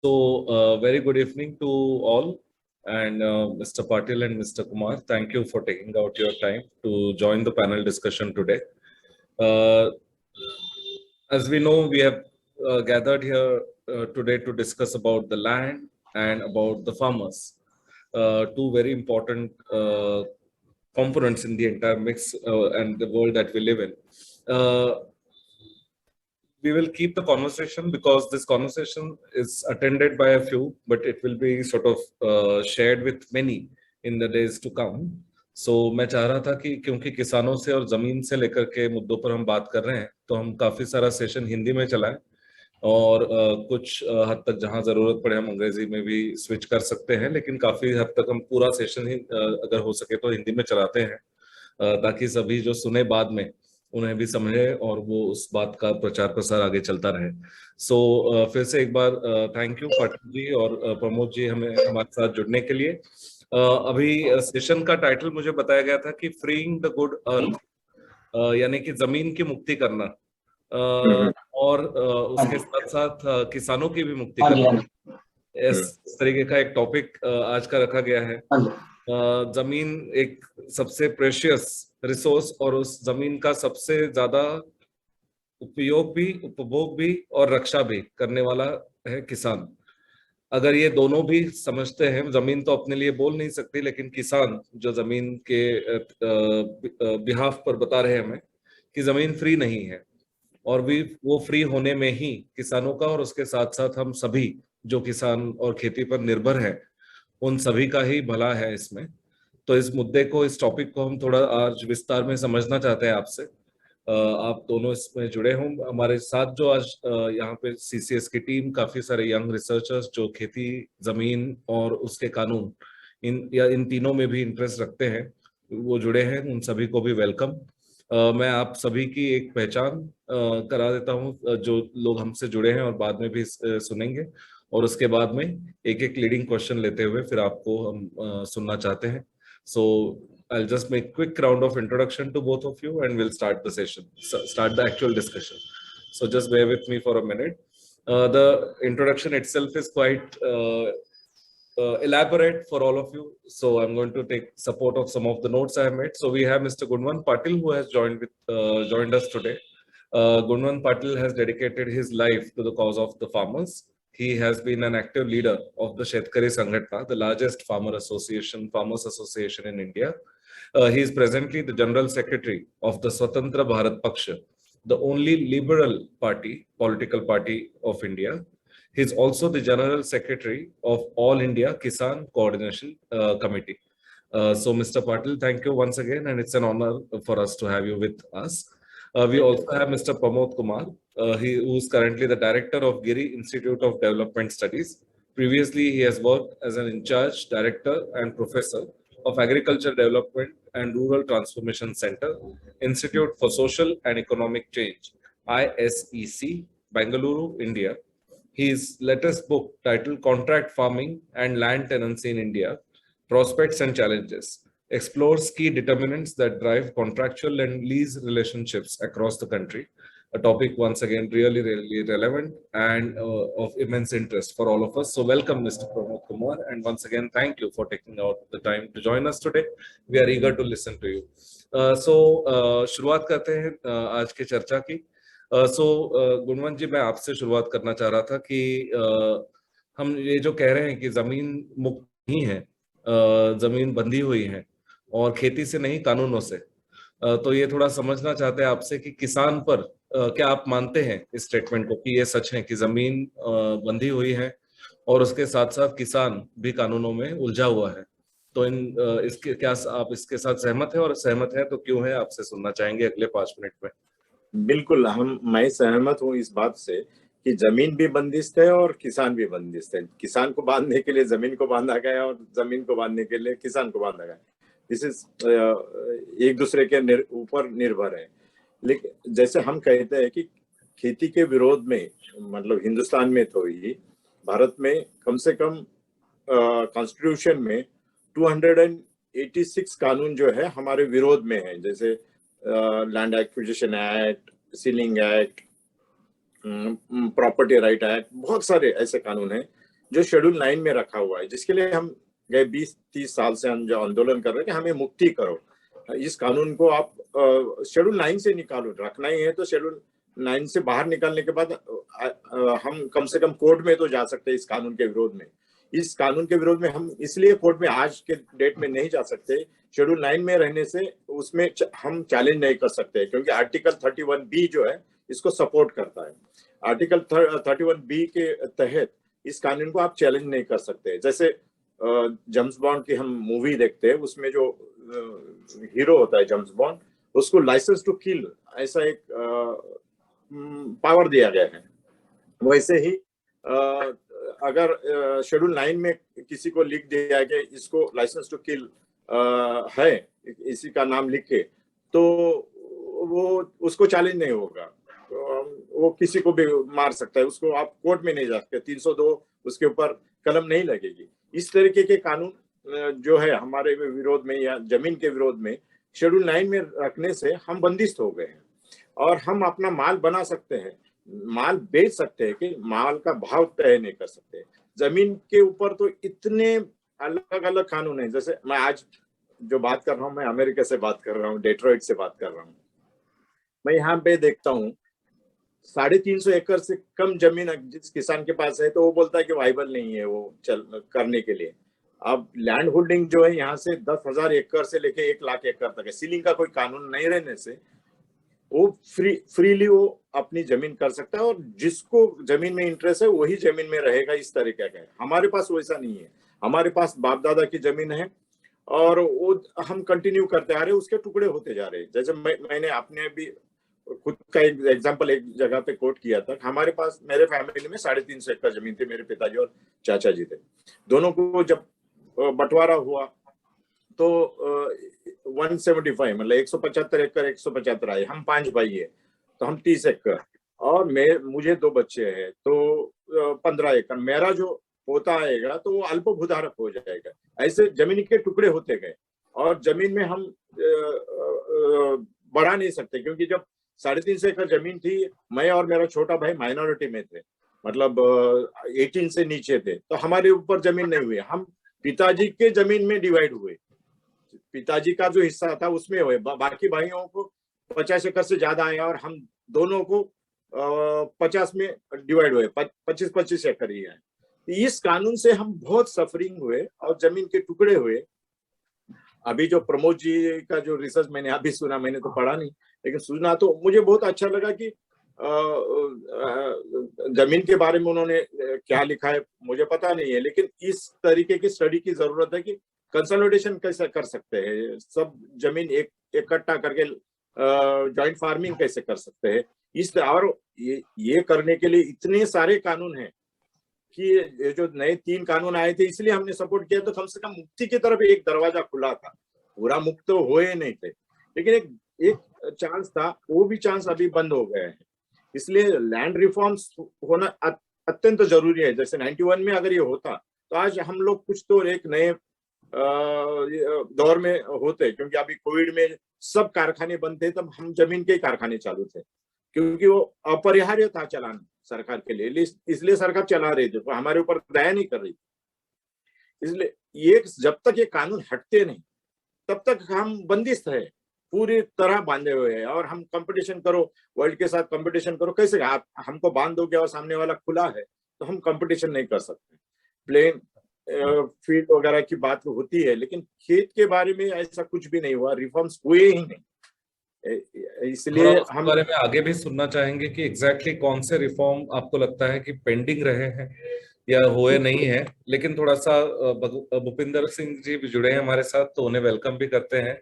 Very good evening to all, and Mr. Patil and Mr. Kumar, thank you for taking out your time to join the panel discussion today. Uh, as we know, we have gathered here today to discuss about the land and about the farmers, two very important components in the entire mix and the world that we live in. We will keep the conversation because this conversation is attended by a few, but it will be sort of shared with many in the days to come. So मैं चाह रहा था कि क्योंकि किसानों से और जमीन से लेकर के मुद्दों पर हम बात कर रहे हैं, तो हम काफी सारा सेशन हिंदी में चलाएं और कुछ हद तक जहां जरूरत पड़े हम अंग्रेजी में भी स्विच कर सकते हैं, लेकिन काफी हद तक हम पूरा सेशन ही अगर हो सके तो हिंदी में चलाते हैं, ताकि सभी जो सुने बाद में उन्हें भी समझे और वो उस बात का प्रचार प्रसार आगे चलता रहे. फिर से एक बार थैंक यू पाटिल जी और प्रमोद जी हमें हमारे साथ जुड़ने के लिए. अभी सेशन का टाइटल मुझे बताया गया था कि फ्रीइंग द गुड अर्थ, यानी कि जमीन की मुक्ति करना, और उसके साथ साथ किसानों की भी मुक्ति करना, इस तरीके का एक टॉपिक आज का रखा गया है. जमीन एक सबसे प्रेशियस रिसोर्स और उस जमीन का सबसे ज्यादा उपयोग भी, उपभोग भी और रक्षा भी करने वाला है किसान. अगर ये दोनों भी समझते हैं, जमीन तो अपने लिए बोल नहीं सकती, लेकिन किसान जो जमीन के बिहाफ पर बता रहे हैं हमें कि जमीन फ्री नहीं है, और भी वो फ्री होने में ही किसानों का और उसके साथ साथ हम सभी जो किसान और खेती पर निर्भर हैं उन सभी का ही भला है इसमें. तो इस मुद्दे को, इस टॉपिक को हम थोड़ा आज विस्तार में समझना चाहते हैं आपसे. आप दोनों इसमें जुड़े हों. हमारे साथ जो आज यहाँ पे सीसीएस की टीम, काफी सारे यंग रिसर्चर्स जो खेती, जमीन और उसके कानून, इन तीनों में भी इंटरेस्ट रखते हैं, वो जुड़े हैं. उन सभी को भी वेलकम. मैं आप सभी की एक पहचान करा देता हूँ जो लोग हमसे जुड़े हैं और बाद में भी सुनेंगे, और उसके बाद में एक एक लीडिंग क्वेश्चन लेते हुए फिर आपको हम सुनना चाहते हैं. So I'll just make quick round of introduction to both of you and we'll start the session, start the actual discussion. So just bear with me for a minute. The introduction itself is quite elaborate for all of you, so I'm going to take support of some of the notes I have made. So we have Mr. Gunwan Patil who has joined us today. Gunwan Patil has dedicated his life to the cause of the farmers. He has been an active leader of the Shetkari Sanghatna, the largest farmers association in India. He is presently the General Secretary of the Swatantra Bharat Paksha, the only liberal political party of India. He is also the General Secretary of All India Kisan Coordination Committee. So Mr. Patil, thank you once again, and it's an honor for us to have you with us. We also have Mr. Pramod Kumar, who is currently the director of Giri Institute of Development Studies. Previously, he has worked as an in-charge director and professor of Agriculture Development and Rural Transformation Center, Institute for Social and Economic Change, ISEC, Bengaluru, India. His latest book, titled Contract Farming and Land Tenancy in India, Prospects and Challenges, explores key determinants that drive contractual and lease relationships across the country. A topic once again really relevant and of immense interest for all of us. So welcome Mr. Pramod Kumar, and once again thank you for taking out the time to join us today. We are eager to listen to you. शुरुआत करते हैं आज की चर्चा की. गुणवंत जी, मैं आपसे शुरुआत करना चाह रहा था कि हम ये जो कह रहे हैं कि जमीन मुक्त नहीं है, जमीन बंधी हुई है और खेती से नहीं कानूनों से, तो ये थोड़ा समझना चाहते हैं आपसे कि किसान पर क्या आप मानते हैं इस स्टेटमेंट को कि ये सच है कि जमीन बंधी हुई है और उसके साथ साथ किसान भी कानूनों में उलझा हुआ है. तो इसके क्या आप इसके साथ सहमत है, और सहमत है तो क्यों है, आपसे सुनना चाहेंगे अगले 5 मिनट में. बिल्कुल, मैं सहमत हूँ इस बात से कि जमीन भी बंदिस्त है और किसान भी बंदिस्त है. किसान को बांधने के लिए जमीन को बांधा गया और जमीन को बांधने के लिए किसान को बांधा गया. दिस इज एक दूसरे के ऊपर निर्भर है. लेकिन जैसे हम कहते हैं कि खेती के विरोध में, मतलब हिंदुस्तान में तो ही, भारत में कम से कम कॉन्स्टिट्यूशन में 286 कानून जो है हमारे विरोध में है. जैसे land acquisition act, ceiling act, property right act, बहुत सारे ऐसे कानून हैं जो शेड्यूल 9 में रखा हुआ है, जिसके लिए हम गए 20-30 साल से हम जो आंदोलन कर रहे हैं कि हमें मुक्ति करो, इस कानून को आप शेड्यूल 9 से निकालो। रखना ही है तो शेड्यूल 9 से बाहर निकालने के बाद हम कम से कम कोर्ट में तो जा सकते हैं इस कानून के विरोध में। इस कानून के विरोध में हम इसलिए कोर्ट में आज के डेट में नहीं जा सकते, शेड्यूल 9 में रहने से उसमें हम चैलेंज नहीं कर सकते, क्योंकि आर्टिकल 31B जो है इसको सपोर्ट करता है। आर्टिकल 31B के तहत इस कानून को आप चैलेंज नहीं कर सकते। जैसे जेम्स बॉन्ड की हम मूवी देखते हैं, उसमें जो हीरो होता है जेम्स बॉन्ड, उसको लाइसेंस टू किल ऐसा एक पावर दिया गया है। वैसे ही अगर शेड्यूल 9 में किसी को लिख दिया कि इसको लाइसेंस टू किल है, इसी का नाम लिख के, तो वो उसको चैलेंज नहीं होगा, वो किसी को भी मार सकता है, उसको आप कोर्ट में नहीं जा सकते, 302 उसके ऊपर कलम नहीं लगेगी। इस तरीके के कानून जो है हमारे विरोध में या जमीन के विरोध में शेड्यूल 9 में रखने से हम बंदिस्त हो गए हैं, और हम अपना माल बना सकते हैं, माल बेच सकते हैं, कि माल का भाव तय नहीं कर सकते। जमीन के ऊपर तो इतने अलग अलग कानून है। जैसे मैं आज जो बात कर रहा हूँ, मैं अमेरिका से बात कर रहा हूँ, डेट्रॉइट से बात कर रहा हूँ। मैं यहाँ पे देखता हूँ 350 एकड़ से कम जमीन जिस किसान के पास है, तो वो बोलता है कि वाइबल नहीं है वो चल करने के लिए। अब लैंड होल्डिंग जो है यहाँ से 10,000 एकड़ से लेके 1 लाख एकड़ तक है। सीलिंग का कोई कानून नहीं रहने से वो फ्रीली वो अपनी जमीन कर सकता है, और जिसको जमीन में इंटरेस्ट है वही जमीन में रहेगा, इस तरीके का है। हमारे पास वैसा नहीं है। हमारे पास बाप दादा की जमीन है और वो हम कंटिन्यू करते आ रहे, उसके टुकड़े होते जा रहे। जैसे मैंने अपने भी खुद का एक एग्जांपल एक जगह पे कोट किया था। हमारे पास, मेरे फैमिली में 350 एकड़ जमीन थी, मेरे पिताजी और चाचा जी थे। दोनों को जब बंटवारा हुआ तो 175 मतलब 175 एकड़ 175 आए। हम 5 भाई है तो हम 30 एकड़, और मुझे 2 बच्चे हैं तो 15 एकड़। मेरा जो पोता आएगा तो वो अल्पभूधारक हो जाएगा। ऐसे जमीन के टुकड़े होते गए, और जमीन में हम बढ़ा नहीं सकते, क्योंकि जब 350 एकड़ जमीन थी, मैं और मेरा छोटा भाई माइनॉरिटी में थे, मतलब 18 से नीचे थे, तो हमारे ऊपर जमीन नहीं हुई। हम पिताजी के जमीन में डिवाइड हुए, पिताजी का जो हिस्सा था उसमें हुए, बाकी भाइयों को 50 एकड़ से ज्यादा आया, और हम दोनों को 50 में डिवाइड हुए, 25-25 एकड़ ही है। इस कानून से हम बहुत सफरिंग हुए और जमीन के टुकड़े हुए। अभी जो प्रमोद जी का जो रिसर्च मैंने अभी सुना, मैंने तो पढ़ा नहीं, लेकिन सुना तो मुझे बहुत अच्छा लगा कि जमीन के बारे में उन्होंने क्या लिखा है मुझे पता नहीं है, लेकिन इस तरीके की स्टडी की जरूरत है कि कंसोलिडेशन कैसे कर सकते हैं, सब जमीन एक इकट्ठा करके जॉइंट फार्मिंग कैसे कर सकते हैं। और ये करने के लिए इतने सारे कानून हैं कि ये जो नए 3 कानून आए थे इसलिए हमने सपोर्ट किया, तो कम से कम मुक्ति की तरफ एक दरवाजा खुला था। पूरा मुक्त तो हुए नहीं थे, लेकिन एक चांस था, वो भी चांस अभी बंद हो गया है। इसलिए लैंड रिफॉर्म्स होना अत्यंत जरूरी है। जैसे 91 में अगर ये होता तो आज हम लोग कुछ तो एक नए दौर में होते, क्योंकि अभी कोविड में सब कारखाने बंद थे, तब हम जमीन के ही कारखाने चालू थे, क्योंकि वो अपरिहार्य था चलाना सरकार के लिए, इसलिए सरकार चला रही थी, तो हमारे ऊर दया नहीं कर रही। इसलिए ये जब तक ये कानून हटते नहीं तब तक हम बंदिस्त है, पूरी तरह बांधे हुए हैं। और हम कंपटीशन करो, वर्ल्ड के साथ कंपटीशन करो, कैसे आप हमको बांध दोगे और सामने वाला खुला है, तो हम कंपटीशन नहीं कर सकते। प्लेन फील्ड वगैरह की बात होती है, लेकिन खेत के बारे में ऐसा कुछ भी नहीं हुआ, रिफॉर्म्स हुए ही नहीं। इसलिए हम बारे में आगे भी सुनना चाहेंगे कि एग्जैक्टली कौन से रिफॉर्म आपको लगता है कि पेंडिंग रहे हैं या हुए नहीं है। लेकिन थोड़ा सा भूपिंदर सिंह जी भी जुड़े हैं हमारे साथ, तो उन्हें वेलकम भी करते हैं।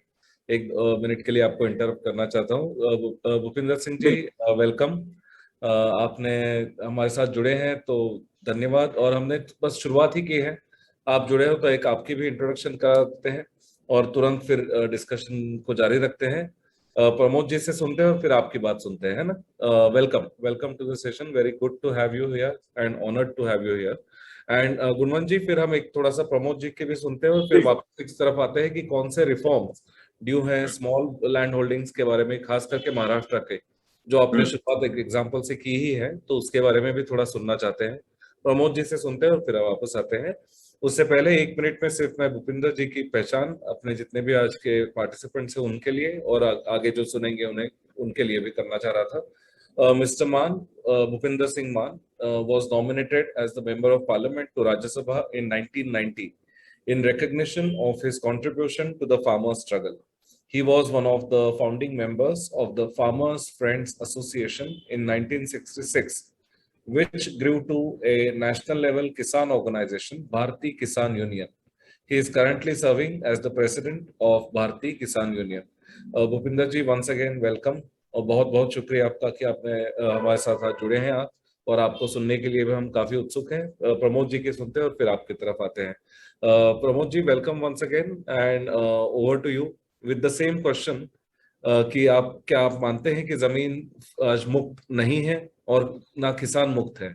एक मिनट के लिए आपको इंटरप्ट करना चाहता हूँ। भूपिंदर सिंह जी, वेलकम। आपने हमारे साथ जुड़े हैं तो धन्यवाद। और हमने बस शुरुआत ही की है, आप जुड़े हो तो एक आपकी भी इंट्रोडक्शन करते हैं और तुरंत फिर डिस्कशन को जारी रखते हैं। प्रमोद जी से सुनते हैं और फिर आपकी बात सुनते हैं, है ना। Welcome, welcome to the session, very good to have you here and honoured to have you here. And Gunwant ji, फिर हम एक थोड़ा सा प्रमोद जी के भी सुनते हैं और फिर वापस इस तरफ आते हैं कि कौन से रिफॉर्म्स ड्यू हैं स्मॉल लैंड होल्डिंग्स के बारे में, खास करके महाराष्ट्र के, जो आपने शुरुआत एक एग्जाम्पल से की ही है, तो उसके बारे में भी थोड़ा सुनना चाहते हैं। प्रमोद जी से सुनते हैं और फिर वापस आते हैं। उससे पहले 1 मिनट में सिर्फ मैं भूपिंदर जी की पहचान अपने जितने भी आज के पार्टिसिपेंट्स हैं उनके लिए और आगे जो सुनेंगे उन्हें उनके लिए भी करना चाह रहा था। मिस्टर मान, भूपिंदर सिंह मान was nominated as the member of parliament to Rajya Sabha in 1990 in recognition of his contribution to the farmers' struggle. He was one of the founding members of the Farmers Friends Association in 1966, which grew to a national level Kisan organization, Bharati Kisan Union. He is currently serving as the president of Bharati Kisan Union. Bhupinder ji, once again welcome और बहुत बहुत शुक्रिया आपका कि आपने हमारे साथ आज जुड़े हैं आप, और आपको सुनने के लिए भी हम काफी उत्सुक हैं। प्रमोद जी के सुनते हैं और फिर आपकी तरफ आते हैं। Pramod ji, welcome once again and over to you with the same question कि आप मानते हैं कि जमीन आज मुक्त नहीं है और ना किसान मुक्त है,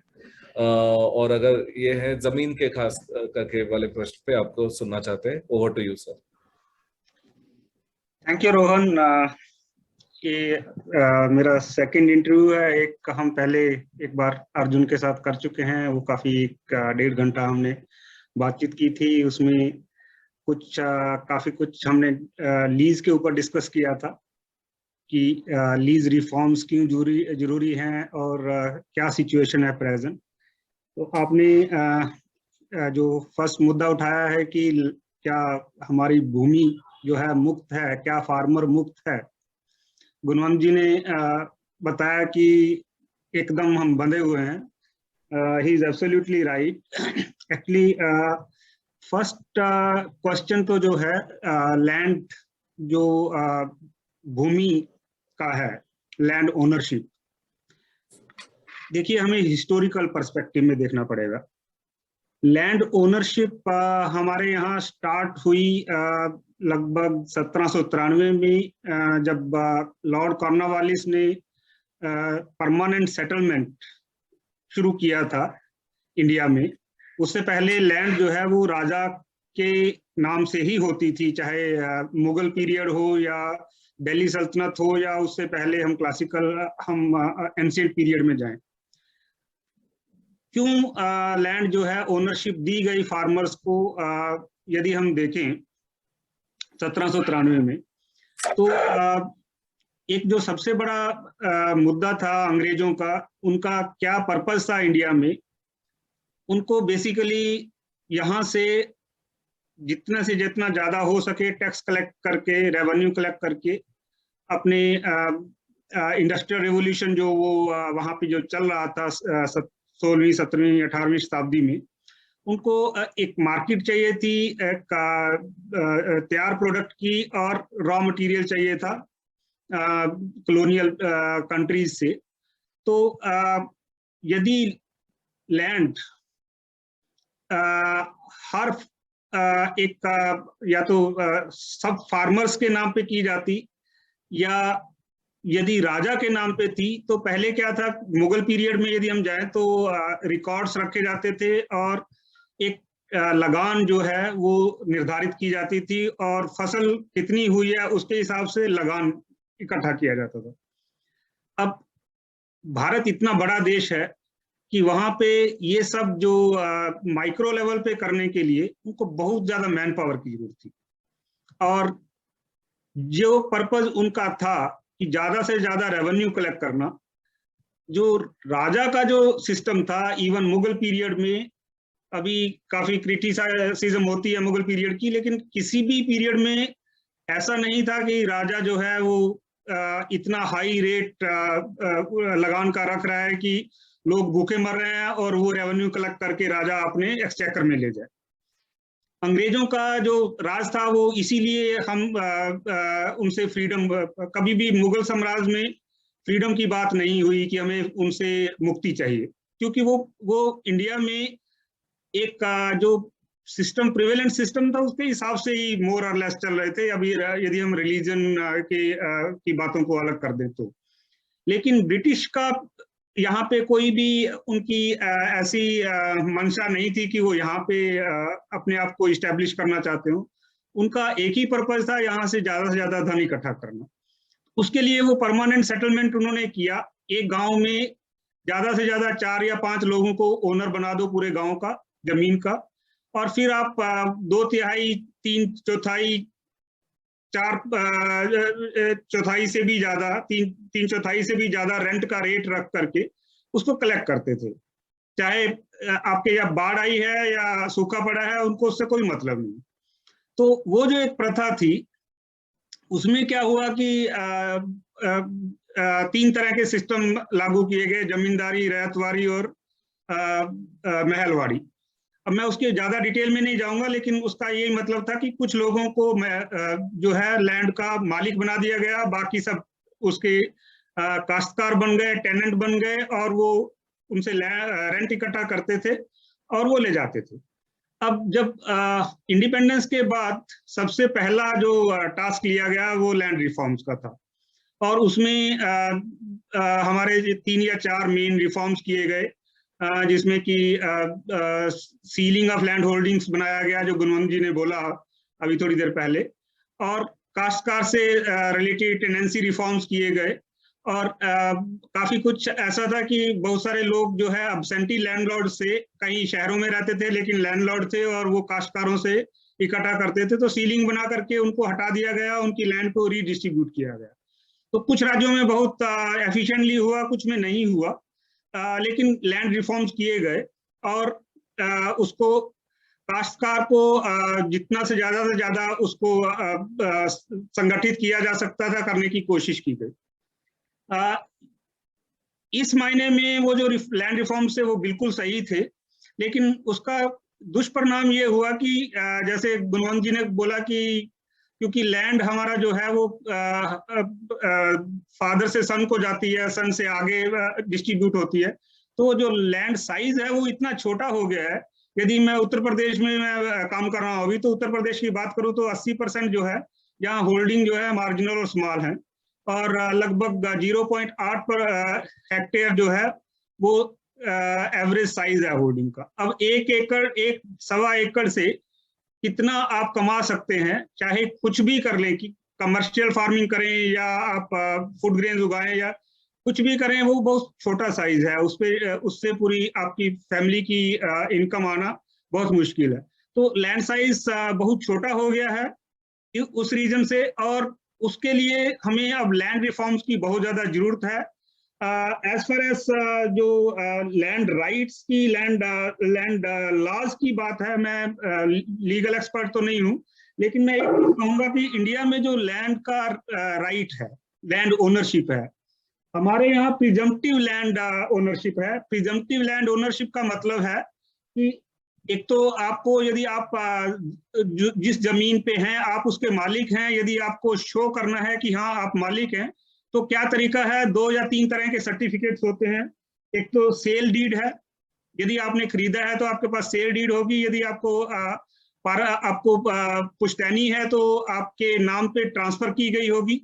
और अगर ये है जमीन के खास करके वाले प्रश्न पे आपको सुनना चाहते हैं। Over to you sir. Thank you Rohan. ये मेरा सेकंड इंटरव्यू है। एक हम पहले एक बार अर्जुन के साथ कर चुके हैं, वो काफी 1.5 घंटा हमने बातचीत की थी। उसमें काफी कुछ हमने लीज के ऊपर डिस्कस किया था कि लीज रिफॉर्म्स क्यों जरूरी हैं और क्या सिचुएशन है प्रेजेंट। तो आपने जो फर्स्ट मुद्दा उठाया है कि क्या हमारी भूमि जो है मुक्त है, क्या फार्मर मुक्त है। गुणवंत जी ने बताया कि एकदम हम बंधे हुए हैं। He is absolutely right. Actually first question तो जो है लैंड, जो भूमि का है, लैंड ओनरशिप। देखिए, हमें हिस्टोरिकल पर्सपेक्टिव में देखना पड़ेगा। लैंड ओनरशिप हमारे यहाँ स्टार्ट हुई लगभग 1793 में, जब लॉर्ड कॉर्नवालिस ने परमानेंट सेटलमेंट शुरू किया था इंडिया में। उससे पहले लैंड जो है वो राजा के नाम से ही होती थी, चाहे मुगल पीरियड हो या दिल्ली सल्तनत हो या उससे पहले हम एंशिएंट पीरियड में जाएं। क्यों लैंड जो है ओनरशिप दी गई फार्मर्स को? यदि हम देखें 1793 में, तो एक जो सबसे बड़ा मुद्दा था अंग्रेजों का, उनका क्या पर्पस था इंडिया में, उनको बेसिकली यहाँ से जितना से जितना ज्यादा हो सके टैक्स कलेक्ट करके, रेवेन्यू कलेक्ट करके अपने इंडस्ट्रियल रेवोल्यूशन जो वो वहाँ पे जो चल रहा था 16वीं 17वीं 18वीं शताब्दी में, उनको एक मार्केट चाहिए थी, एक तैयार प्रोडक्ट की, और रॉ मटेरियल चाहिए था कॉलोनियल कंट्रीज से। तो यदि लैंड हर एक या तो सब फार्मर्स के नाम पे की जाती या यदि राजा के नाम पे थी, तो पहले क्या था, मुगल पीरियड में यदि हम जाएं तो रिकॉर्ड्स रखे जाते थे और एक लगान जो है वो निर्धारित की जाती थी और फसल कितनी हुई है उसके हिसाब से लगान इकट्ठा किया जाता था। अब भारत इतना बड़ा देश है कि वहां पे ये सब जो माइक्रो लेवल पे करने के लिए उनको बहुत ज्यादा मैन पावर की जरूरत थी, और जो पर्पस उनका था कि ज्यादा से ज्यादा रेवेन्यू कलेक्ट करना। जो राजा का जो सिस्टम था, इवन मुगल पीरियड में, अभी काफी क्रिटिसिज्म होती है मुगल पीरियड की, लेकिन किसी भी पीरियड में ऐसा नहीं था कि राजा जो है वो इतना हाई रेट लगान का रख रहा है कि लोग भूखे मर रहे हैं और वो रेवेन्यू कलेक्ट करके राजा अपने एक्सचेकर में ले जाए। अंग्रेजों का जो राज था वो इसीलिए हम उनसे फ्रीडम, कभी भी मुगल साम्राज्य में फ्रीडम की बात नहीं हुई कि हमें उनसे मुक्ति चाहिए, क्योंकि वो इंडिया में एक जो सिस्टम, प्रिवेलेंट सिस्टम था, उसके हिसाब से ही मोर और लेस चल रहे थे। अभी यदि हम रिलीजन की बातों को अलग कर दें तो, लेकिन ब्रिटिश का यहाँ पे कोई भी उनकी ऐसी मंशा नहीं थी कि वो यहाँ पे अपने आप को इस्टेब्लिश करना चाहते हो। उनका एक ही पर्पस था, यहाँ से ज्यादा धन इकट्ठा करना। उसके लिए वो परमानेंट सेटलमेंट उन्होंने किया। एक गांव में ज्यादा से ज्यादा 4 या 5 लोगों को ओनर बना दो पूरे गांव का जमीन का, और फिर आप 2/3, 3/4, 4/4 से भी ज्यादा, 3/4 से भी ज्यादा रेंट का रेट रख करके उसको कलेक्ट करते थे। चाहे आपके यहाँ बाढ़ आई है या सूखा पड़ा है, उनको उससे कोई मतलब नहीं। तो वो जो एक प्रथा थी, उसमें क्या हुआ कि 3 तरह के सिस्टम लागू किए गए, जमींदारी, रैयतवाड़ी और महलवाड़ी। अब मैं उसके ज्यादा डिटेल में नहीं जाऊंगा, लेकिन उसका यही मतलब था कि कुछ लोगों को जो है लैंड का मालिक बना दिया गया, बाकी सब उसके काश्तकार बन गए, टेनेंट बन गए, और वो उनसे रेंट इकट्ठा करते थे और वो ले जाते थे। अब जब इंडिपेंडेंस के बाद सबसे पहला जो टास्क लिया गया वो लैंड रिफॉर्म्स का था, और उसमें हमारे 3 या 4 मेन रिफॉर्म्स किए गए, जिसमें कि सीलिंग ऑफ लैंड होल्डिंग्स बनाया गया, जो गुणवंत जी ने बोला अभी थोड़ी देर पहले, और काश्तकार से रिलेटेड टेनेंसी रिफॉर्म्स किए गए, और काफी कुछ ऐसा था कि बहुत सारे लोग जो है अब्सेंटी लैंडलॉर्ड से, कहीं शहरों में रहते थे लेकिन लैंडलॉर्ड थे और वो काश्तकारों से इकट्ठा करते थे, तो सीलिंग बना करके उनको हटा दिया गया, उनकी लैंड को रीडिस्ट्रीब्यूट किया गया। तो कुछ राज्यों में बहुत एफिशिएंटली हुआ, कुछ में नहीं हुआ, लेकिन लैंड रिफॉर्म्स किए गए, और उसको काश्तकार को जितना से ज्यादा उसको संगठित किया जा सकता था, करने की कोशिश की गई। इस मायने में वो जो लैंड रिफॉर्म्स थे वो बिल्कुल सही थे, लेकिन उसका दुष्परिणाम ये हुआ कि जैसे गुणवंत जी ने बोला कि क्योंकि लैंड हमारा जो है वो फादर से सन को जाती है, सन से आगे डिस्ट्रीब्यूट होती है, तो जो लैंड साइज है वो इतना छोटा हो गया है। यदि मैं उत्तर प्रदेश में मैं काम कर रहा हूँ अभी, तो उत्तर प्रदेश की बात करूँ तो 80% जो है यहाँ होल्डिंग जो है मार्जिनल और स्मॉल है, और लगभग 0.8 पर हेक्टेयर जो है वो एवरेज साइज है होल्डिंग का। अब 1 एकड़, 1.25 एकड़ से कितना आप कमा सकते हैं, चाहे कुछ भी कर लें, कि कमर्शियल फार्मिंग करें या आप फूड ग्रेन उगाएं या कुछ भी करें, वो बहुत छोटा साइज है, उससे पूरी आपकी फैमिली की इनकम आना बहुत मुश्किल है। तो लैंड साइज बहुत छोटा हो गया है उस रीजन से, और उसके लिए हमें अब लैंड रिफॉर्म्स की बहुत ज्यादा जरूरत है। एज फार एज जो लैंड राइट्स की, लैंड लॉज की बात है, मैं लीगल एक्सपर्ट तो नहीं हूँ, लेकिन मैं कहूँगा कि इंडिया में जो लैंड का राइट है, लैंड ओनरशिप है, हमारे यहाँ प्रिजम्पटिव लैंड ओनरशिप है। प्रिजम्पटिव लैंड ओनरशिप का मतलब है कि एक तो आपको, यदि आप जिस जमीन पे हैं आप उसके मालिक हैं, यदि आपको शो करना है कि हाँ आप मालिक हैं, तो क्या तरीका है, 2 या 3 तरह के सर्टिफिकेट्स होते हैं। एक तो सेल डीड है, यदि आपने खरीदा है तो आपके पास सेल डीड होगी, यदि आपको पुश्तैनी है तो आपके नाम पे ट्रांसफर की गई होगी,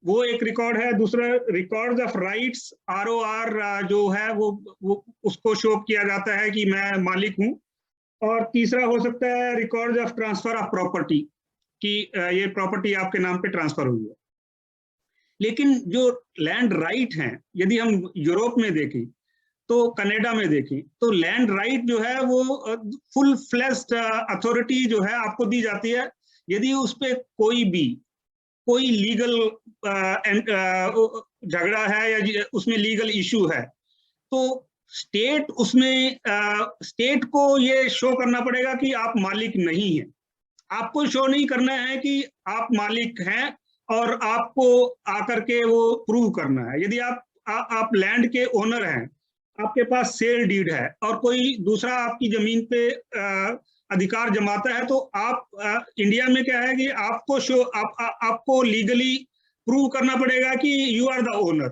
वो एक रिकॉर्ड है। दूसरा, रिकॉर्ड ऑफ राइट्स, ROR जो है वो उसको शो किया जाता है कि मैं मालिक हूँ। और तीसरा हो सकता है record of transfer of property, कि ये प्रॉपर्टी आपके नाम पे ट्रांसफर हुई है। लेकिन जो लैंड राइट हैं, यदि हम यूरोप में देखें तो कनाडा में देखें, तो लैंड राइट जो है वो फुल फ्लेश्ड अथॉरिटी जो है आपको दी जाती है। यदि उस पर कोई लीगल झगड़ा है या उसमें लीगल इशू है, तो स्टेट को ये शो करना पड़ेगा कि आप मालिक नहीं हैं। आपको शो नहीं करना है कि आप मालिक हैं, और आपको आकर के वो प्रूव करना है। यदि आप लैंड के ओनर हैं, आपके पास सेल डीड है, और कोई दूसरा आपकी जमीन पे अधिकार जमाता है, तो आप इंडिया में क्या है कि आपको लीगली प्रूव करना पड़ेगा कि यू आर द ओनर।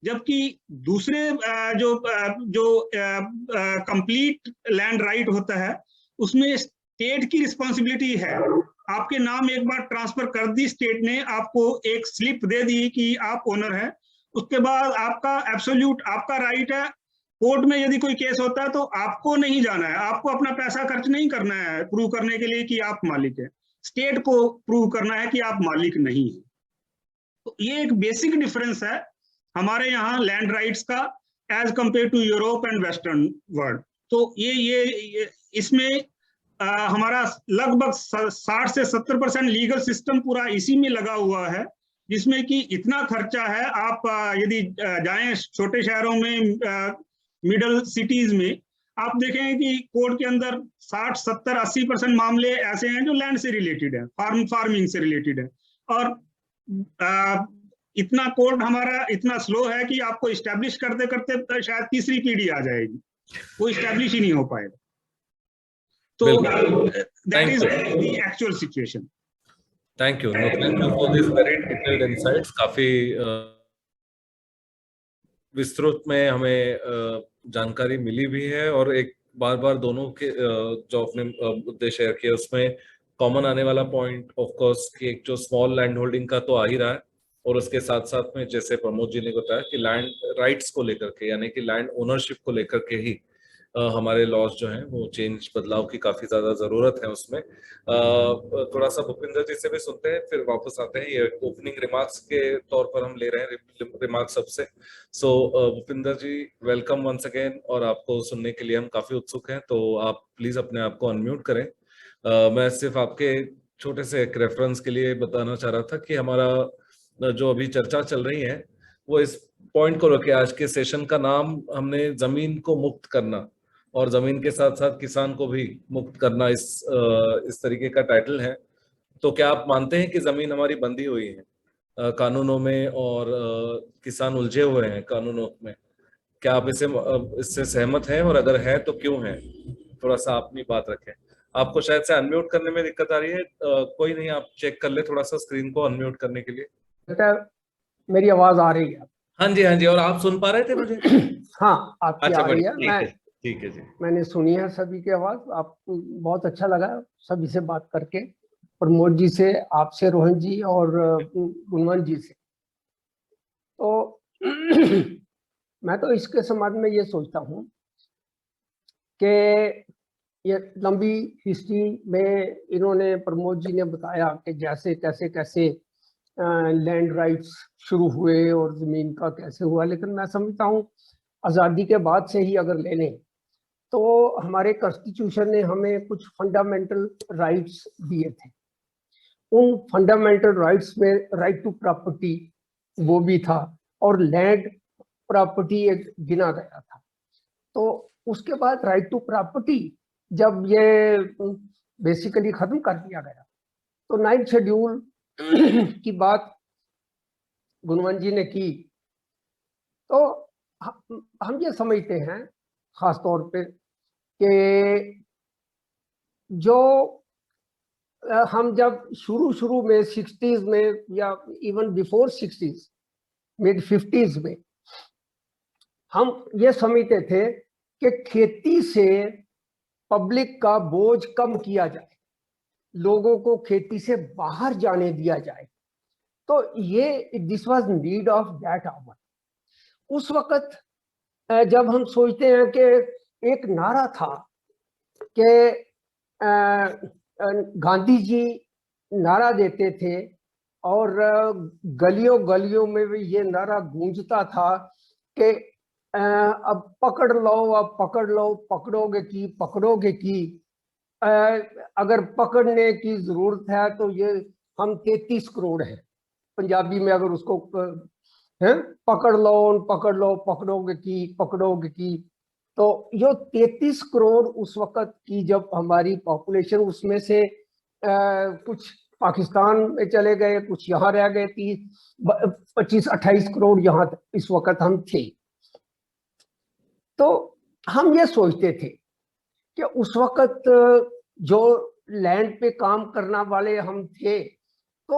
जबकि दूसरे जो कंप्लीट लैंड राइट होता है, उसमें स्टेट की रिस्पॉन्सिबिलिटी है। आपके नाम एक बार ट्रांसफर कर दी स्टेट ने, आपको एक स्लिप दे दी कि आप ओनर हैं, उसके बाद आपका एब्सोल्यूट आपका राइट है। कोर्ट में यदि कोई केस होता है तो आपको नहीं जाना है, आपको अपना पैसा खर्च नहीं करना है प्रूव करने के लिए कि आप मालिक है। स्टेट को प्रूव करना है कि आप मालिक नहीं है। तो ये एक बेसिक डिफरेंस है हमारे यहाँ लैंड राइट्स का as compare to Europe and western world. तो ये इसमें हमारा लगभग 60 से 70% लीगल सिस्टम पूरा इसी में लगा हुआ है, जिसमें कि इतना खर्चा है। आप यदि जाएं छोटे शहरों में, मिडल सिटीज में, आप देखेंगे कि कोर्ट के अंदर 60, 70, 80% मामले ऐसे हैं जो लैंड से रिलेटेड है, फार्मिंग से रिलेटेड है। और इतना कोर्ट हमारा इतना स्लो है कि आपको इस्टेब्लिश करते करते शायद तीसरी पीढ़ी आ जाएगी, वो इस्टेब्लिश ही नहीं हो पाएगा। तो that is the actual situation. Thank you for this very detailed insights. काफी विस्तृत में हमें जानकारी मिली भी है, और एक बार दोनों के जो अपने मुद्दे शेयर किए उसमें कॉमन आने वाला पॉइंट ऑफ कोर्स कि एक जो स्मॉल लैंड होल्डिंग का तो आ ही रहा है, और उसके साथ साथ में जैसे प्रमोद जी ने बताया कि लैंड राइट्स को लेकर के, यानी कि लैंड ओनरशिप को लेकर के ही हमारे लॉज जो हैं वो चेंज, बदलाव की काफी ज्यादा जरूरत है उसमें। थोड़ा सा भूपिंदर जी से भी सुनते हैं, फिर वापस आते हैं। ये ओपनिंग रिमार्क्स के तौर पर हम ले रहे हैं रिमार्क्स सबसे। सो भूपिंदर जी, वेलकम वंस अगेन, और आपको सुनने के लिए हम काफी उत्सुक हैं, तो आप प्लीज अपने आप को अनम्यूट करें। मैं सिर्फ आपके छोटे से एक रेफरेंस के लिए बताना चाह रहा था कि हमारा जो अभी चर्चा चल रही है वो इस पॉइंट को लेकर, आज के सेशन का नाम हमने जमीन को मुक्त करना और जमीन के साथ साथ किसान को भी मुक्त करना, इस तरीके का टाइटल है। तो क्या आप मानते हैं कि जमीन हमारी बंधी हुई है कानूनों में, और किसान उलझे हुए हैं कानूनों में? क्या आप इससे सहमत हैं, और अगर है तो क्यों है? थोड़ा सा अपनी बात रखें। आपको शायद से अनम्यूट करने में दिक्कत आ रही है, कोई नहीं, आप चेक कर ले थोड़ा सा स्क्रीन को अनम्यूट करने के लिए। मेरी आवाज आ रही है? हाँ जी, हाँ जी। और आप सुन पा रहे थे मुझे? हाँ, आपकी अच्छा, आ रही है। ठीक है जी। मैंने सुनी है सभी की आवाज। आप बहुत अच्छा लगा सभी से बात करके, प्रमोद जी से, आपसे, रोहन जी, और गुणवंत जी से। तो मैं तो इसके संबंध में ये सोचता हूँ कि ये लंबी हिस्ट्री में इन्होंने, प्रमोद जी ने बताया कि जैसे कैसे कैसे लैंड राइट्स शुरू हुए और जमीन का कैसे हुआ। लेकिन मैं समझता हूँ आज़ादी के बाद से ही अगर ले लें तो हमारे कॉन्स्टिट्यूशन ने हमें कुछ फंडामेंटल राइट्स दिए थे। उन फंडामेंटल राइट्स में राइट टू प्रॉपर्टी वो भी था, और लैंड प्रॉपर्टी एक गिना गया था। तो उसके बाद राइट टू प्रॉपर्टी जब ये बेसिकली खत्म कर दिया गया, तो 9th शेड्यूल की बात गुणवंत जी ने की। तो हम ये समझते हैं खास तौर पे कि जो हम जब शुरू में 60s में, या even before 60s, mid 50s में, हम ये समझते थे कि खेती से पब्लिक का बोझ कम किया जाए, लोगों को खेती से बाहर जाने दिया जाए। तो ये this was need of that hour. उस वक्त जब हम सोचते हैं कि एक नारा था कि गांधी जी नारा देते थे, और गलियों गलियों में भी ये नारा गूंजता था कि अब पकड़ लो, अब पकड़ लो, पकड़ोगे की, अगर पकड़ने की जरूरत है तो ये हम 33 करोड़ है, पंजाबी में अगर उसको है, पकड़ लो, पकड़ोगे की। तो यो 33 करोड़ उस वक्त की जब हमारी पॉपुलेशन, उसमें से कुछ पाकिस्तान में चले गए, कुछ यहाँ रह गए, 25-28 करोड़ यहाँ इस वक्त हम थे। तो हम ये सोचते थे कि उस वक्त जो लैंड पे काम करने वाले हम थे, तो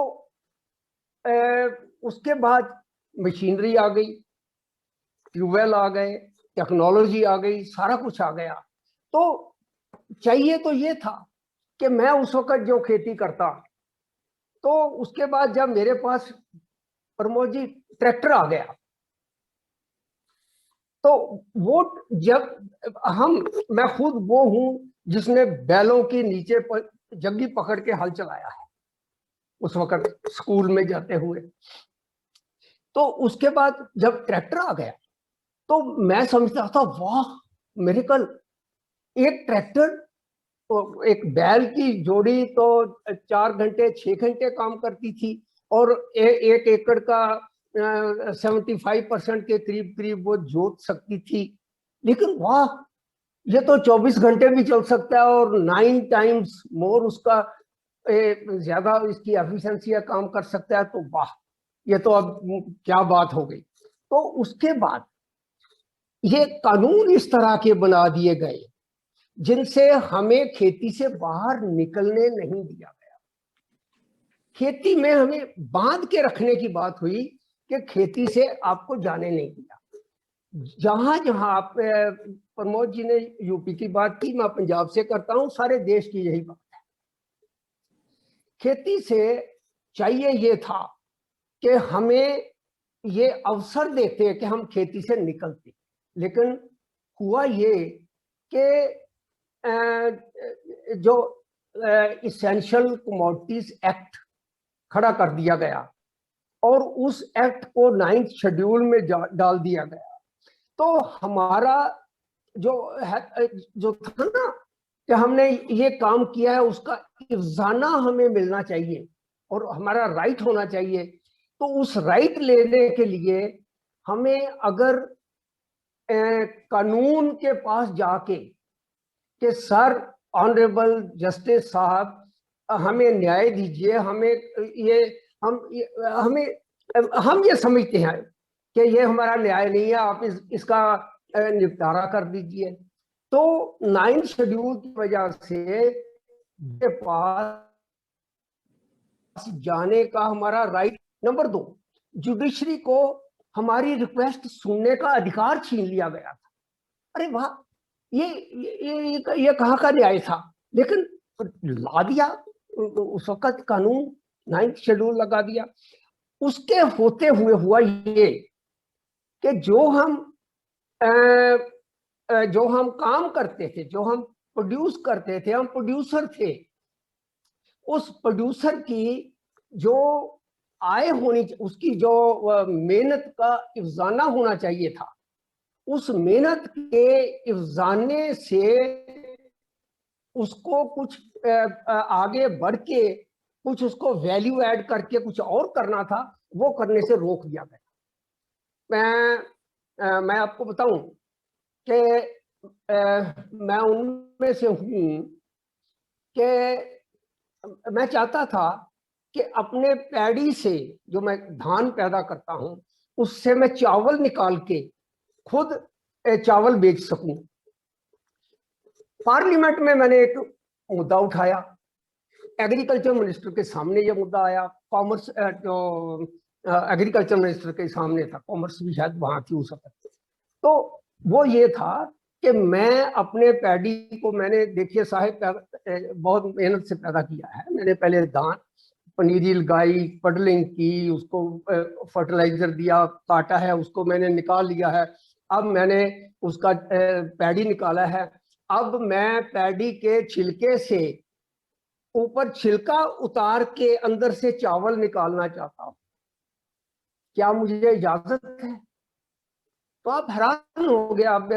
उसके बाद मशीनरी आ गई, ट्यूबवेल आ गए, टेक्नोलॉजी आ गई, सारा कुछ आ गया। तो चाहिए तो ये था कि मैं उस वक्त जो खेती करता, तो उसके बाद जब मेरे पास, प्रमोद जी, ट्रैक्टर आ गया, तो वो जब मैं खुद वो हूं जिसने बैलों के नीचे पर जग्गी पकड़ के हल चलाया है उस वक्त स्कूल में जाते हुए। तो उसके बाद जब ट्रैक्टर आ गया, तो मैं समझता था वाह मिरेकल, एक ट्रैक्टर, एक बैल की जोड़ी तो 4 घंटे 6 घंटे काम करती थी और एक एकड़ का 75% के करीब करीब वो जोत सकती थी। लेकिन वाह, ये तो 24 घंटे भी चल सकता है और 9 टाइम्स मोर उसका ज्यादा इसकी एफिशिएंसी या काम कर सकता है। तो वाह, ये तो अब क्या बात हो गई। तो उसके बाद ये कानून इस तरह के बना दिए गए जिनसे हमें खेती से बाहर निकलने नहीं दिया गया। खेती में हमें बांध के रखने की बात हुई कि खेती से आपको जाने नहीं दिया। जहां जहां आप, प्रमोद जी ने यूपी की बात की, मैं पंजाब से करता हूं, सारे देश की यही बात है। खेती से चाहिए ये था कि हमें ये अवसर देते कि हम खेती से निकलते, लेकिन हुआ ये कि जो इसेंशियल कमोडिटीज एक्ट खड़ा कर दिया गया और उस एक्ट को 9th शेड्यूल में डाल दिया गया। तो हमारा जो था ना कि हमने ये काम किया है उसका इवजाना हमें मिलना चाहिए और हमारा राइट होना चाहिए। तो उस राइट लेने के लिए हमें अगर कानून के पास जाके कि सर, ऑनरेबल जस्टिस साहब, हमें न्याय दीजिए, हमें ये हम ये समझते हैं कि ये हमारा न्याय नहीं है, आप इसका निपटारा कर दीजिए। तो 9th शेड्यूल की वजह से के पास जाने का हमारा राइट। नंबर 2, जुडिशरी को हमारी रिक्वेस्ट सुनने का अधिकार छीन लिया गया था। अरे वाह, ये कहाँ का न्याय था, लेकिन ला दिया उस वक्त कानून, 9th शेड्यूल लगा दिया। उसके होते हुए हुआ ये कि जो हम काम करते थे, जो हम प्रोड्यूस करते थे, हम प्रोड्यूसर थे, उस प्रोड्यूसर की जो आय होनी, उसकी जो मेहनत का इवजाना होना चाहिए था, उस मेहनत के इवजाने से उसको कुछ आगे बढ़ के कुछ उसको वैल्यू ऐड करके कुछ और करना था, वो करने से रोक दिया गया। मैं आपको बताऊं कि मैं उनमें से हूं कि मैं चाहता था कि अपने पैडी से, जो मैं धान पैदा करता हूं, उससे मैं चावल निकाल के खुद चावल बेच सकूं। पार्लियामेंट में मैंने एक मुद्दा उठाया, एग्रीकल्चर मिनिस्टर के सामने ये मुद्दा आया, कॉमर्स एग्रीकल्चर मिनिस्टर के सामने था, कॉमर्स भी शायद वहां थी उस वक्त। तो वो ये था कि मैं अपने पैडी को, मैंने देखिए साहब बहुत मेहनत से पैदा किया है। मैंने पहले दान पनीरी लगाई, पडलिंग की, उसको फर्टिलाइजर दिया, काटा है, उसको मैंने निकाल लिया है। अब मैंने उसका पैडी निकाला है। अब मैं पैडी के छिलके से ऊपर छिलका उतार के अंदर से चावल निकालना चाहता हूं, क्या मुझे इजाजत है? तो आप हैरान हो गया। आप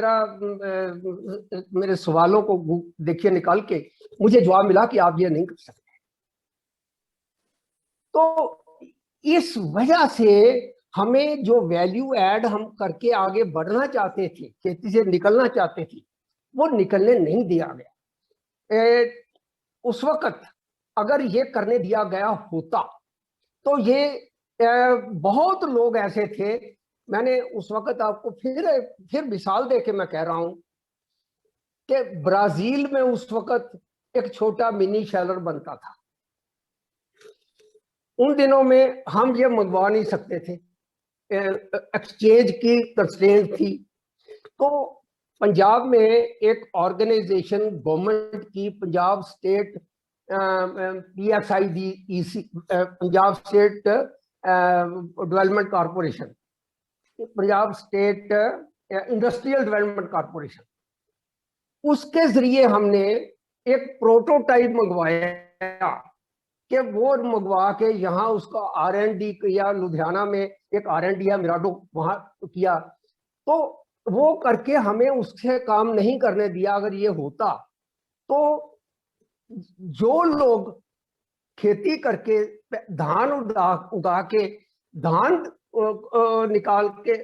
मेरे सवालों को देखिए निकाल के, मुझे जवाब मिला कि आप ये नहीं कर सकते। तो इस वजह से हमें जो वैल्यू ऐड हम करके आगे बढ़ना चाहते थे, खेती से निकलना चाहते थे, वो निकलने नहीं दिया गया। उस वक्त अगर ये करने दिया गया होता तो ये बहुत लोग ऐसे थे। मैंने उस वक्त आपको फिर मिसाल दे के मैं कह रहा हूं कि ब्राजील में उस वक्त एक छोटा मिनी शैलर बनता था। उन दिनों में हम ये मंगवा नहीं सकते थे, एक्सचेंज की कंस्ट्रेंट थी। तो पंजाब में एक ऑर्गेनाइजेशन गवर्नमेंट की, Punjab state PSIDEC, Punjab state development corporation, Punjab state industrial development corporation, उसके जरिए हमने एक प्रोटोटाइप मंगवाया कि वो मंगवा के यहाँ उसका R&D किया। लुधियाना में एक R&D है, मिराडो, वहां किया। तो वो करके हमें उससे काम नहीं करने दिया। अगर ये होता तो जो लोग खेती करके धान उगा के धान निकाल के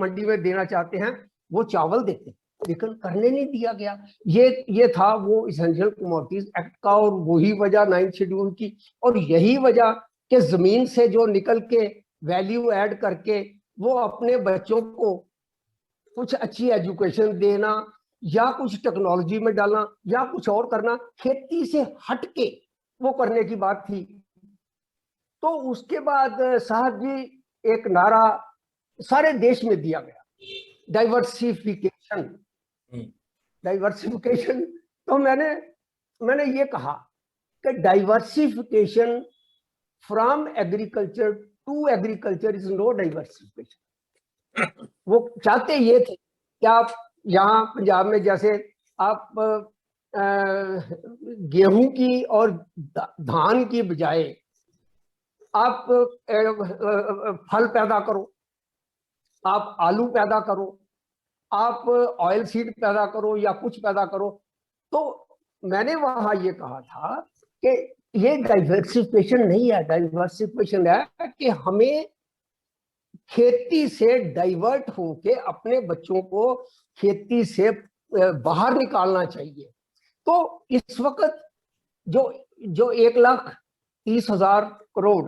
मंडी में देना चाहते हैं, वो चावल देते, लेकिन करने नहीं दिया गया। ये था वो इसेंशियल कमोडिटीज एक्ट का, और वही वजह 9th शेड्यूल की, और यही वजह कि जमीन से जो निकल के वैल्यू ऐड करके वो अपने बच्चों को कुछ अच्छी एजुकेशन देना या कुछ टेक्नोलॉजी में डालना या कुछ और करना, खेती से हटके वो करने की बात थी। तो उसके बाद साहब जी एक नारा सारे देश में दिया गया, डाइवर्सिफिकेशन। डाइवर्सिफिकेशन, तो मैंने ये कहा कि diversification from agriculture to agriculture is no diversification. वो चाहते ये थे कि आप यहाँ पंजाब में जैसे आप गेहूं की और धान की बजाय आप फल पैदा करो, आप आलू पैदा करो, आप ऑयल सीड पैदा करो या कुछ पैदा करो। तो मैंने वहां ये कहा था कि ये डाइवर्सिफिकेशन नहीं है, डाइवर्सिफिकेशन है कि हमें खेती से डाइवर्ट होके अपने बच्चों को खेती से बाहर निकालना चाहिए। तो इस वक्त जो 1,30,000 करोड़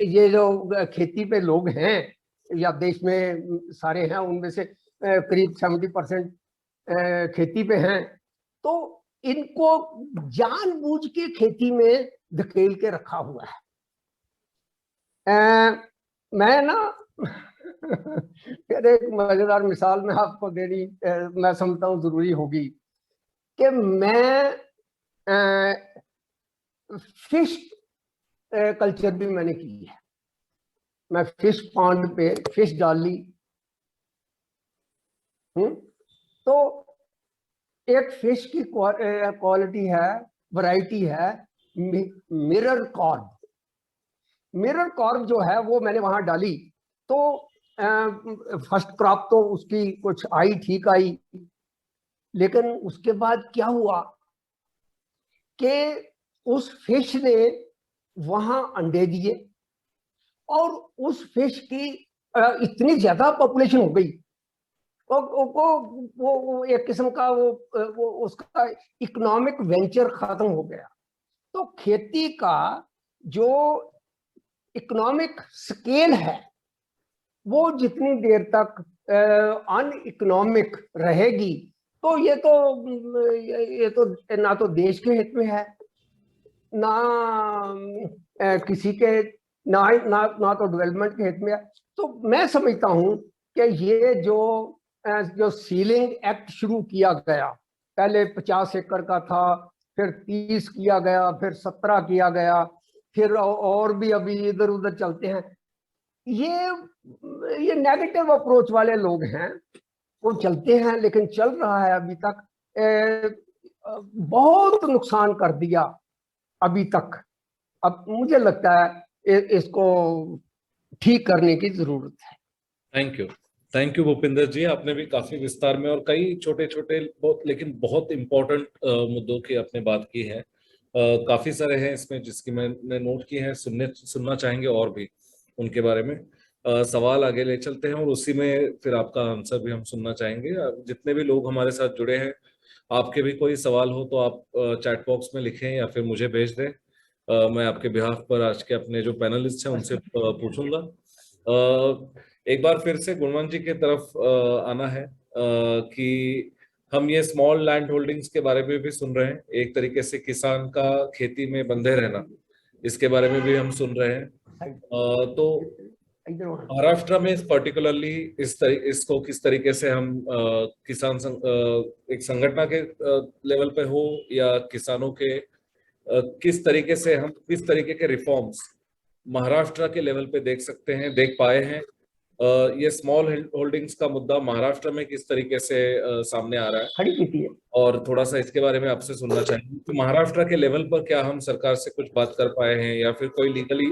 ये जो खेती पे लोग हैं या देश में सारे हैं, उनमें से करीब 70% खेती पे हैं, तो इनको जानबूझ के खेती में धकेल के रखा हुआ है। मैं ना एक मजेदार मिसाल में आपको देनी मैं समझता हूँ जरूरी होगी कि मैं फिश कल्चर भी मैंने की है। मैं फिश पॉन्ड पे फिश डाली। तो एक फिश की क्वालिटी है, वैरायटी है मिरर कॉर्ब। मिरर कॉर्ब जो है वो मैंने वहां डाली, तो फर्स्ट क्रॉप तो उसकी कुछ आई, ठीक आई, लेकिन उसके बाद क्या हुआ कि उस फिश ने वहां अंडे दिए और उस फिश की इतनी ज्यादा पॉपुलेशन हो गई, वो एक किस्म का वो उसका इकोनॉमिक वेंचर खत्म हो गया। तो खेती का जो इकोनॉमिक स्केल है वो जितनी देर तक अनइकोनॉमिक रहेगी, तो ये तो ना तो देश के हित में है, ना किसी के ना तो डेवलपमेंट के हित में है। तो मैं समझता हूँ कि ये जो सीलिंग एक्ट शुरू किया गया, पहले 50 एकड़ का था, फिर 30 किया गया, फिर 17 किया गया, फिर और भी अभी इधर उधर चलते हैं। ये नेगेटिव अप्रोच वाले लोग हैं, वो चलते हैं, लेकिन चल रहा है अभी तक, बहुत नुकसान कर दिया अभी तक। अब मुझे लगता है इसको ठीक करने की जरूरत है। थैंक यू भूपिंदर जी, आपने भी काफी विस्तार में और कई छोटे छोटे लेकिन बहुत इंपॉर्टेंट मुद्दों की आपने बात की है। काफी सारे हैं इसमें जिसकी मैंने नोट की है, सुनना चाहेंगे और भी उनके बारे में। सवाल आगे ले चलते हैं और उसी में फिर आपका आंसर भी हम सुनना चाहेंगे। जितने भी लोग हमारे साथ जुड़े हैं, आपके भी कोई सवाल हो तो आप चैट बॉक्स में लिखें या फिर मुझे भेज दें। मैं आपके बिहाफ पर आज के अपने जो पैनलिस्ट हैं उनसे पूछूंगा। एक बार फिर से गुणवंत जी की तरफ आना है कि हम ये स्मॉल लैंड होल्डिंग्स के बारे में भी सुन रहे हैं, एक तरीके से किसान का खेती में बंधे रहना, इसके बारे में भी हम सुन रहे हैं। तो महाराष्ट्र में पर्टिकुलरली इसको किस तरीके से हम किसान एक संगठन के लेवल पे हो या किसानों के किस तरीके से हम किस तरीके के रिफॉर्म्स महाराष्ट्र के लेवल पे देख सकते हैं, देख पाए हैं, ये स्मॉल होल्डिंग्स का मुद्दा महाराष्ट्र में किस तरीके से सामने आ रहा है, खड़ी की है। और थोड़ा सा इसके बारे में आपसे सुनना चाहेंगे। तो महाराष्ट्र के लेवल पर क्या हम सरकार से कुछ बात कर पाए हैं, या फिर कोई लीगली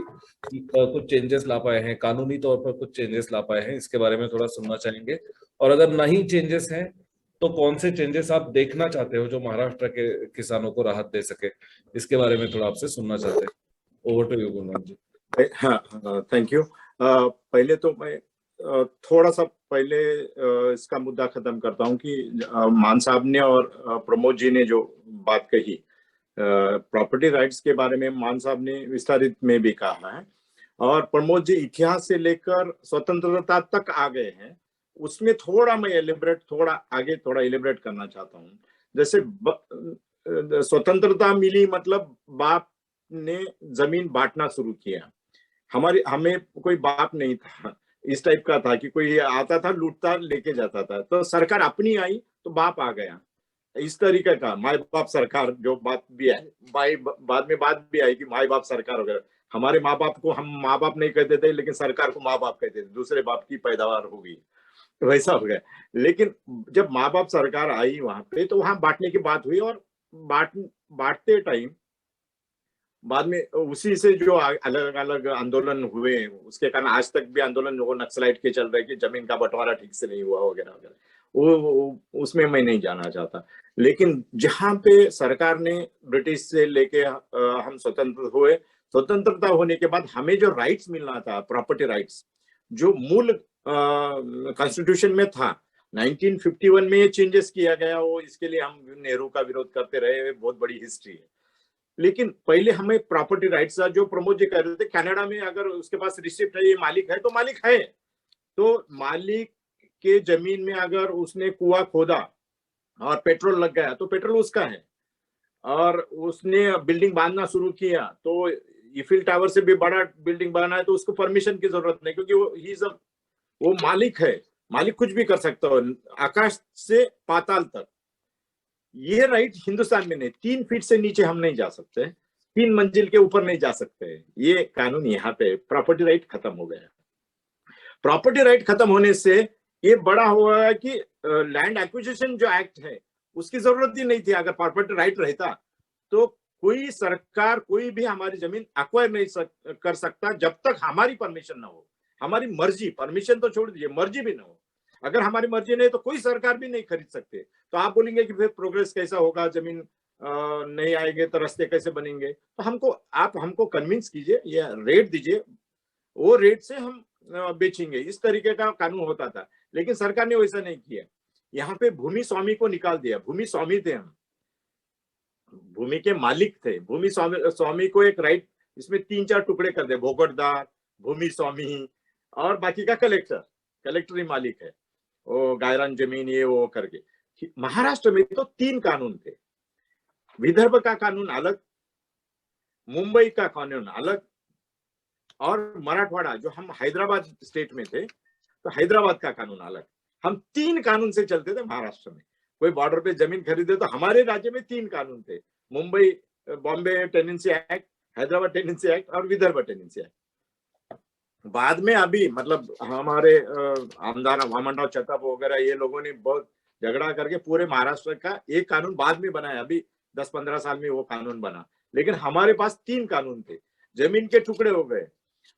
कुछ चेंजेस ला पाए हैं, कानूनी तौर पर कुछ चेंजेस ला पाए हैं, इसके बारे में थोड़ा सुनना चाहेंगे। और अगर नहीं चेंजेस हैं तो कौन से चेंजेस आप देखना चाहते हो जो महाराष्ट्र के किसानों को राहत दे सके, इसके बारे में थोड़ा आपसे सुनना चाहते हैं। ओवर टू यू गुणवंत जी। हाँ, थैंक यू। पहले तो मैं थोड़ा सा पहले इसका मुद्दा खत्म करता हूँ कि मान साहब ने और प्रमोद जी ने जो बात कही प्रॉपर्टी राइट्स के बारे में, मान साहब ने विस्तारित में भी कहा है, और प्रमोद जी इतिहास से लेकर स्वतंत्रता तक आ गए हैं, उसमें थोड़ा मैं थोड़ा एलिब्रेट करना चाहता हूँ। जैसे स्वतंत्रता मिली मतलब बाप ने जमीन बांटना शुरू किया। हमें कोई बाप नहीं था, इस टाइप का था कि कोई आता था लूटता लेके जाता था, तो सरकार अपनी आई तो बाप आ गया, इस तरीके का माई बाप सरकार जो बात भी है, बाद में बात भी आई कि माई बाप सरकार वगैरह। हमारे माँ बाप को हम माँ बाप नहीं कहते थे, लेकिन सरकार को माँ बाप कहते थे, दूसरे बाप की पैदावार हो गई, वैसा हो गया। लेकिन जब माँ बाप सरकार आई वहां पे, तो वहां बांटने की बात हुई, और बांटते टाइम बाद में उसी से जो अलग अलग आंदोलन हुए, उसके कारण आज तक भी आंदोलन वो नक्सलाइट के चल रहे कि जमीन का बंटवारा ठीक से नहीं हुआ वगैरह वगैरह, वो उसमें मैं नहीं जाना चाहता। लेकिन जहां पे सरकार ने ब्रिटिश से लेके हम स्वतंत्र हुए, स्वतंत्रता होने के बाद हमें जो राइट्स मिलना था, प्रॉपर्टी राइट्स, जो मूल कॉन्स्टिट्यूशन में था, 1951 में ये चेंजेस किया गया, वो इसके लिए हम नेहरू का विरोध करते रहे, बहुत बड़ी हिस्ट्री है। लेकिन पहले हमें प्रॉपर्टी राइट्स था, जो प्रमोद जी कह रहे थे, कनाडा में अगर उसके पास रिसिप्ट है, ये मालिक है तो मालिक है, तो मालिक के जमीन में अगर उसने कुआं खोदा और पेट्रोल लग गया तो पेट्रोल उसका है, और उसने बिल्डिंग बांधना शुरू किया तो ईफिल टावर से भी बड़ा बिल्डिंग बनाना है तो उसको परमिशन की जरूरत नहीं, क्योंकि वो मालिक है, मालिक कुछ भी कर सकता हो, आकाश से पाताल तक। ये राइट हिंदुस्तान में नहीं, 3 फीट से नीचे हम नहीं जा सकते, 3 मंजिल के ऊपर नहीं जा सकते, ये कानून यहाँ पे प्रॉपर्टी राइट खत्म हो गया। प्रॉपर्टी राइट खत्म होने से ये बड़ा हुआ है कि लैंड एक्विजिशन जो एक्ट है उसकी जरूरत ही नहीं थी। अगर प्रॉपर्टी राइट रहता तो कोई सरकार कोई भी हमारी जमीन एक्वायर नहीं कर सकता जब तक हमारी परमिशन ना हो, हमारी मर्जी, परमिशन तो छोड़ दीजिए, मर्जी भी ना हो। अगर हमारी मर्जी नहीं तो कोई सरकार भी नहीं खरीद सकते। तो आप बोलेंगे कि फिर प्रोग्रेस कैसा होगा, जमीन नहीं आएंगे तो रास्ते कैसे बनेंगे? तो आप हमको कन्विंस कीजिए या रेट दीजिए, वो रेट से हम बेचेंगे, इस तरीके का कानून होता था। लेकिन सरकार ने वैसा नहीं किया। यहाँ पे भूमि स्वामी को निकाल दिया। भूमि स्वामी थे हम, भूमि के मालिक थे। भूमि स्वामी को एक राइट, इसमें 3-4 टुकड़े कर दे, भोगटदार, भूमि स्वामी और बाकी का कलेक्टर ही मालिक है, वो गायरान जमीन ये वो करके। महाराष्ट्र में तो 3 कानून थे, विदर्भ का कानून अलग, मुंबई का कानून अलग, और मराठवाड़ा जो हम हैदराबाद स्टेट में थे तो हैदराबाद का कानून अलग। हम 3 कानून से चलते थे महाराष्ट्र में। कोई बॉर्डर पे जमीन खरीदे तो हमारे राज्य में 3 कानून थे, Mumbai Bombay tenancy act, Hyderabad tenancy act और विदर्भ टेनेंसी एक्ट। बाद में अभी मतलब हमारे आमदार वामनराव चटप वगैरह ये लोगों ने बहुत झगड़ा करके पूरे महाराष्ट्र का एक कानून बाद में बनाया। अभी 10-15 साल में वो कानून बना, लेकिन हमारे पास 3 कानून थे। जमीन के टुकड़े हो गए।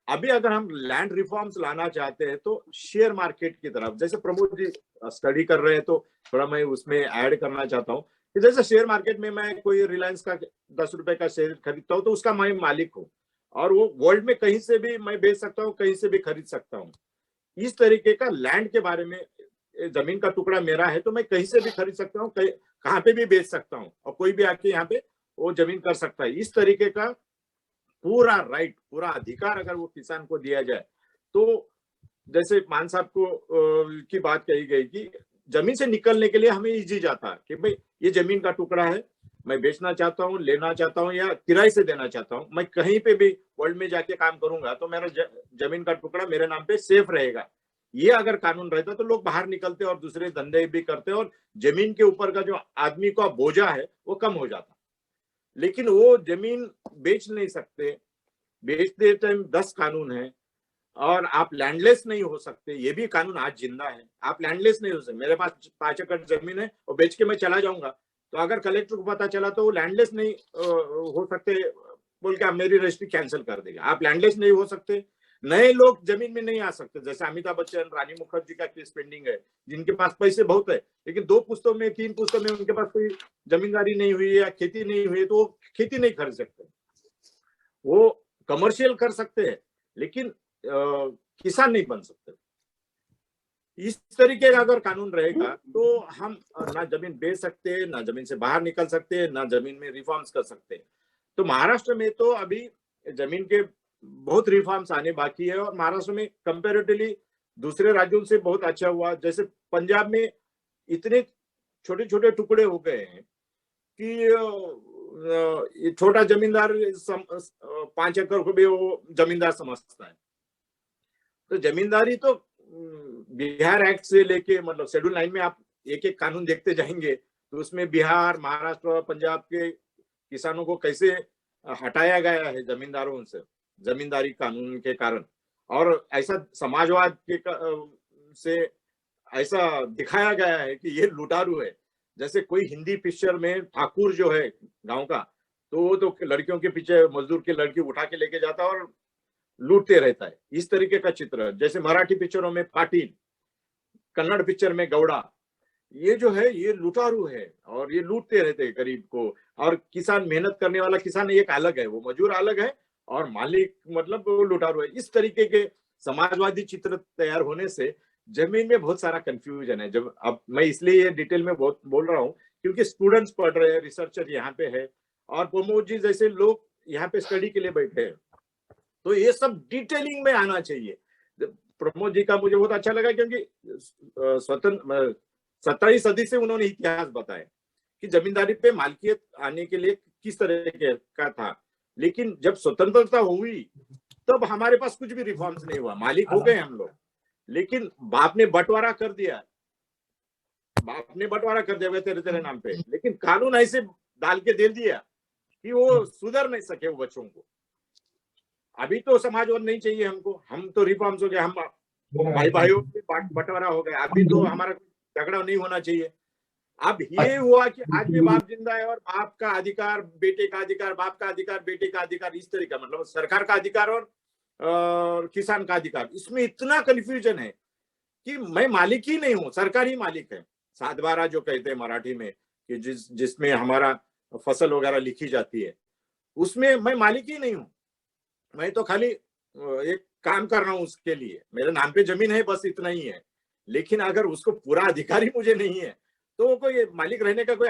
अभी अगर हम लैंड रिफॉर्म्स लाना चाहते हैं तो शेयर मार्केट की तरफ, जैसे प्रमोद जी स्टडी कर रहे हैं तो थोड़ा मैं उसमें ऐड करना चाहता हूँ कि जैसे शेयर मार्केट में मैं कोई रिलायंस का 10 रुपए का शेयर खरीदता हूँ तो उसका मैं मालिक हूँ, और वो वर्ल्ड में कहीं से भी मैं बेच सकता हूँ, कहीं से भी खरीद सकता हूँ। इस तरीके का लैंड के बारे में, जमीन का टुकड़ा मेरा है तो मैं कहीं से भी खरीद सकता हूँ, कहाँ पे भी बेच सकता हूँ, और कोई भी आके यहाँ पे वो जमीन कर सकता है। इस तरीके का पूरा राइट, पूरा अधिकार अगर वो किसान को दिया जाए तो, जैसे मान साहब को की बात कही गई कि जमीन से निकलने के लिए हमें इजी जाता है कि भाई ये जमीन का टुकड़ा है, मैं बेचना चाहता हूँ, लेना चाहता हूँ या किराए से देना चाहता हूँ, मैं कहीं पे भी वर्ल्ड में जाके काम करूंगा तो मेरा जमीन का टुकड़ा मेरे नाम पे सेफ रहेगा। ये अगर कानून रहता तो लोग बाहर निकलते और दूसरे धंधे भी करते और जमीन के ऊपर का जो आदमी का बोझा है वो कम हो जाता। लेकिन वो जमीन बेच नहीं सकते, बेचते टाइम 10 कानून है, और आप लैंडलेस नहीं हो सकते, ये भी कानून आज जिंदा है। आप लैंडलेस नहीं हो सकते। मेरे पास 5 एकड़ जमीन है और बेच के मैं चला जाऊंगा, तो अगर कलेक्टर को पता चला तो वो लैंडलेस नहीं हो सकते बोल के आप मेरी रजिस्ट्री कैंसिल कर देगा। आप लैंडलेस नहीं हो सकते, नए लोग जमीन में नहीं आ सकते। जैसे अमिताभ बच्चन, रानी मुखर्जी का केस पेंडिंग है, जिनके पास पैसे बहुत है लेकिन 2 पुश्तों में 3 पुश्तों में उनके पास कोई जमींदारी नहीं हुई या खेती नहीं हुई, तो वो खेती नहीं कर सकते। वो कमर्शियल कर सकते हैं लेकिन किसान नहीं बन सकते। इस तरीके का अगर कानून रहेगा तो हम ना जमीन बेच सकते, ना जमीन से बाहर निकल सकते, ना जमीन में रिफॉर्म्स कर सकते। तो महाराष्ट्र में तो अभी जमीन के बहुत रिफॉर्म्स आने बाकी है और महाराष्ट्र में कंपैरेटिवली दूसरे राज्यों से बहुत अच्छा हुआ। जैसे पंजाब में इतने छोटे छोटे टुकड़े हो गए हैं कि छोटा जमींदार 5 एकड़ को भी वो जमींदार समझता है। तो जमींदारी तो बिहार एक्ट से लेके मतलब शेड्यूल 9 में आप एक एक कानून देखते जाएंगे तो उसमें बिहार, महाराष्ट्र और पंजाब के किसानों को कैसे हटाया गया है जमींदारों से, जमींदारी कानून के कारण। और ऐसा समाजवाद के से ऐसा दिखाया गया है कि ये लुटारू है। जैसे कोई हिंदी पिक्चर में ठाकुर जो है गांव का, तो वो तो लड़कियों के पीछे मजदूर की लड़की उठा के लेके जाता है और लूटते रहता है, इस तरीके का चित्र। जैसे मराठी पिक्चरों में पाटिल, कन्नड़ पिक्चर में गौड़ा, ये जो है ये लुटारू है और ये लूटते रहते हैं गरीब को। और किसान, मेहनत करने वाला किसान एक अलग है, वो मजदूर अलग है और मालिक मतलब वो लुटारू है। इस तरीके के समाजवादी चित्र तैयार होने से जमीन में बहुत सारा कंफ्यूजन है। जब अब मैं इसलिए ये डिटेल में बहुत बोल रहा हूँ क्योंकि स्टूडेंट्स पढ़ रहे हैं, रिसर्चर यहाँ पे है और प्रमोद जी जैसे लोग यहाँ पे स्टडी के लिए बैठे हैं, तो ये सब डिटेलिंग में आना चाहिए। प्रमोद जी का मुझे बहुत अच्छा लगा क्योंकि स्वतंत्र 17वीं सदी से उन्होंने इतिहास बताया कि जमींदारी पे मालिकियत आने के लिए किस तरह का था। लेकिन जब स्वतंत्रता हुई तब हमारे पास कुछ भी रिफॉर्म्स नहीं हुआ, मालिक हो गए हम लोग, लेकिन बाप ने बंटवारा कर दिया, तेरे तेरे नाम पे। लेकिन कानून ऐसे डाल के दे दिया कि वो सुधर नहीं सके वो बच्चों को। अभी तो समाजवाद नहीं चाहिए हमको, हम तो रिफॉर्म्स हो गए, हम भाई भाइयों में बंटवारा हो गया। अभी तो हमारा झगड़ा नहीं होना चाहिए। अब ये हुआ कि आज भी बाप जिंदा है और बाप का अधिकार बेटे का अधिकार, बाप का अधिकार बेटे का अधिकार, इस तरह का मतलब सरकार का अधिकार और किसान का अधिकार। इसमें इतना कंफ्यूजन है कि मैं मालिक ही नहीं हूँ, सरकार ही मालिक है। 7/12 जो कहते हैं मराठी में कि जिसमें हमारा फसल वगैरह लिखी जाती है, उसमें मैं मालिक ही नहीं हूँ। मैं तो खाली एक काम कर रहा हूँ उसके लिए, मेरे नाम पे जमीन है, बस इतना ही है। लेकिन अगर उसको पूरा अधिकार ही मुझे नहीं है तो कोई मालिक रहने का कोई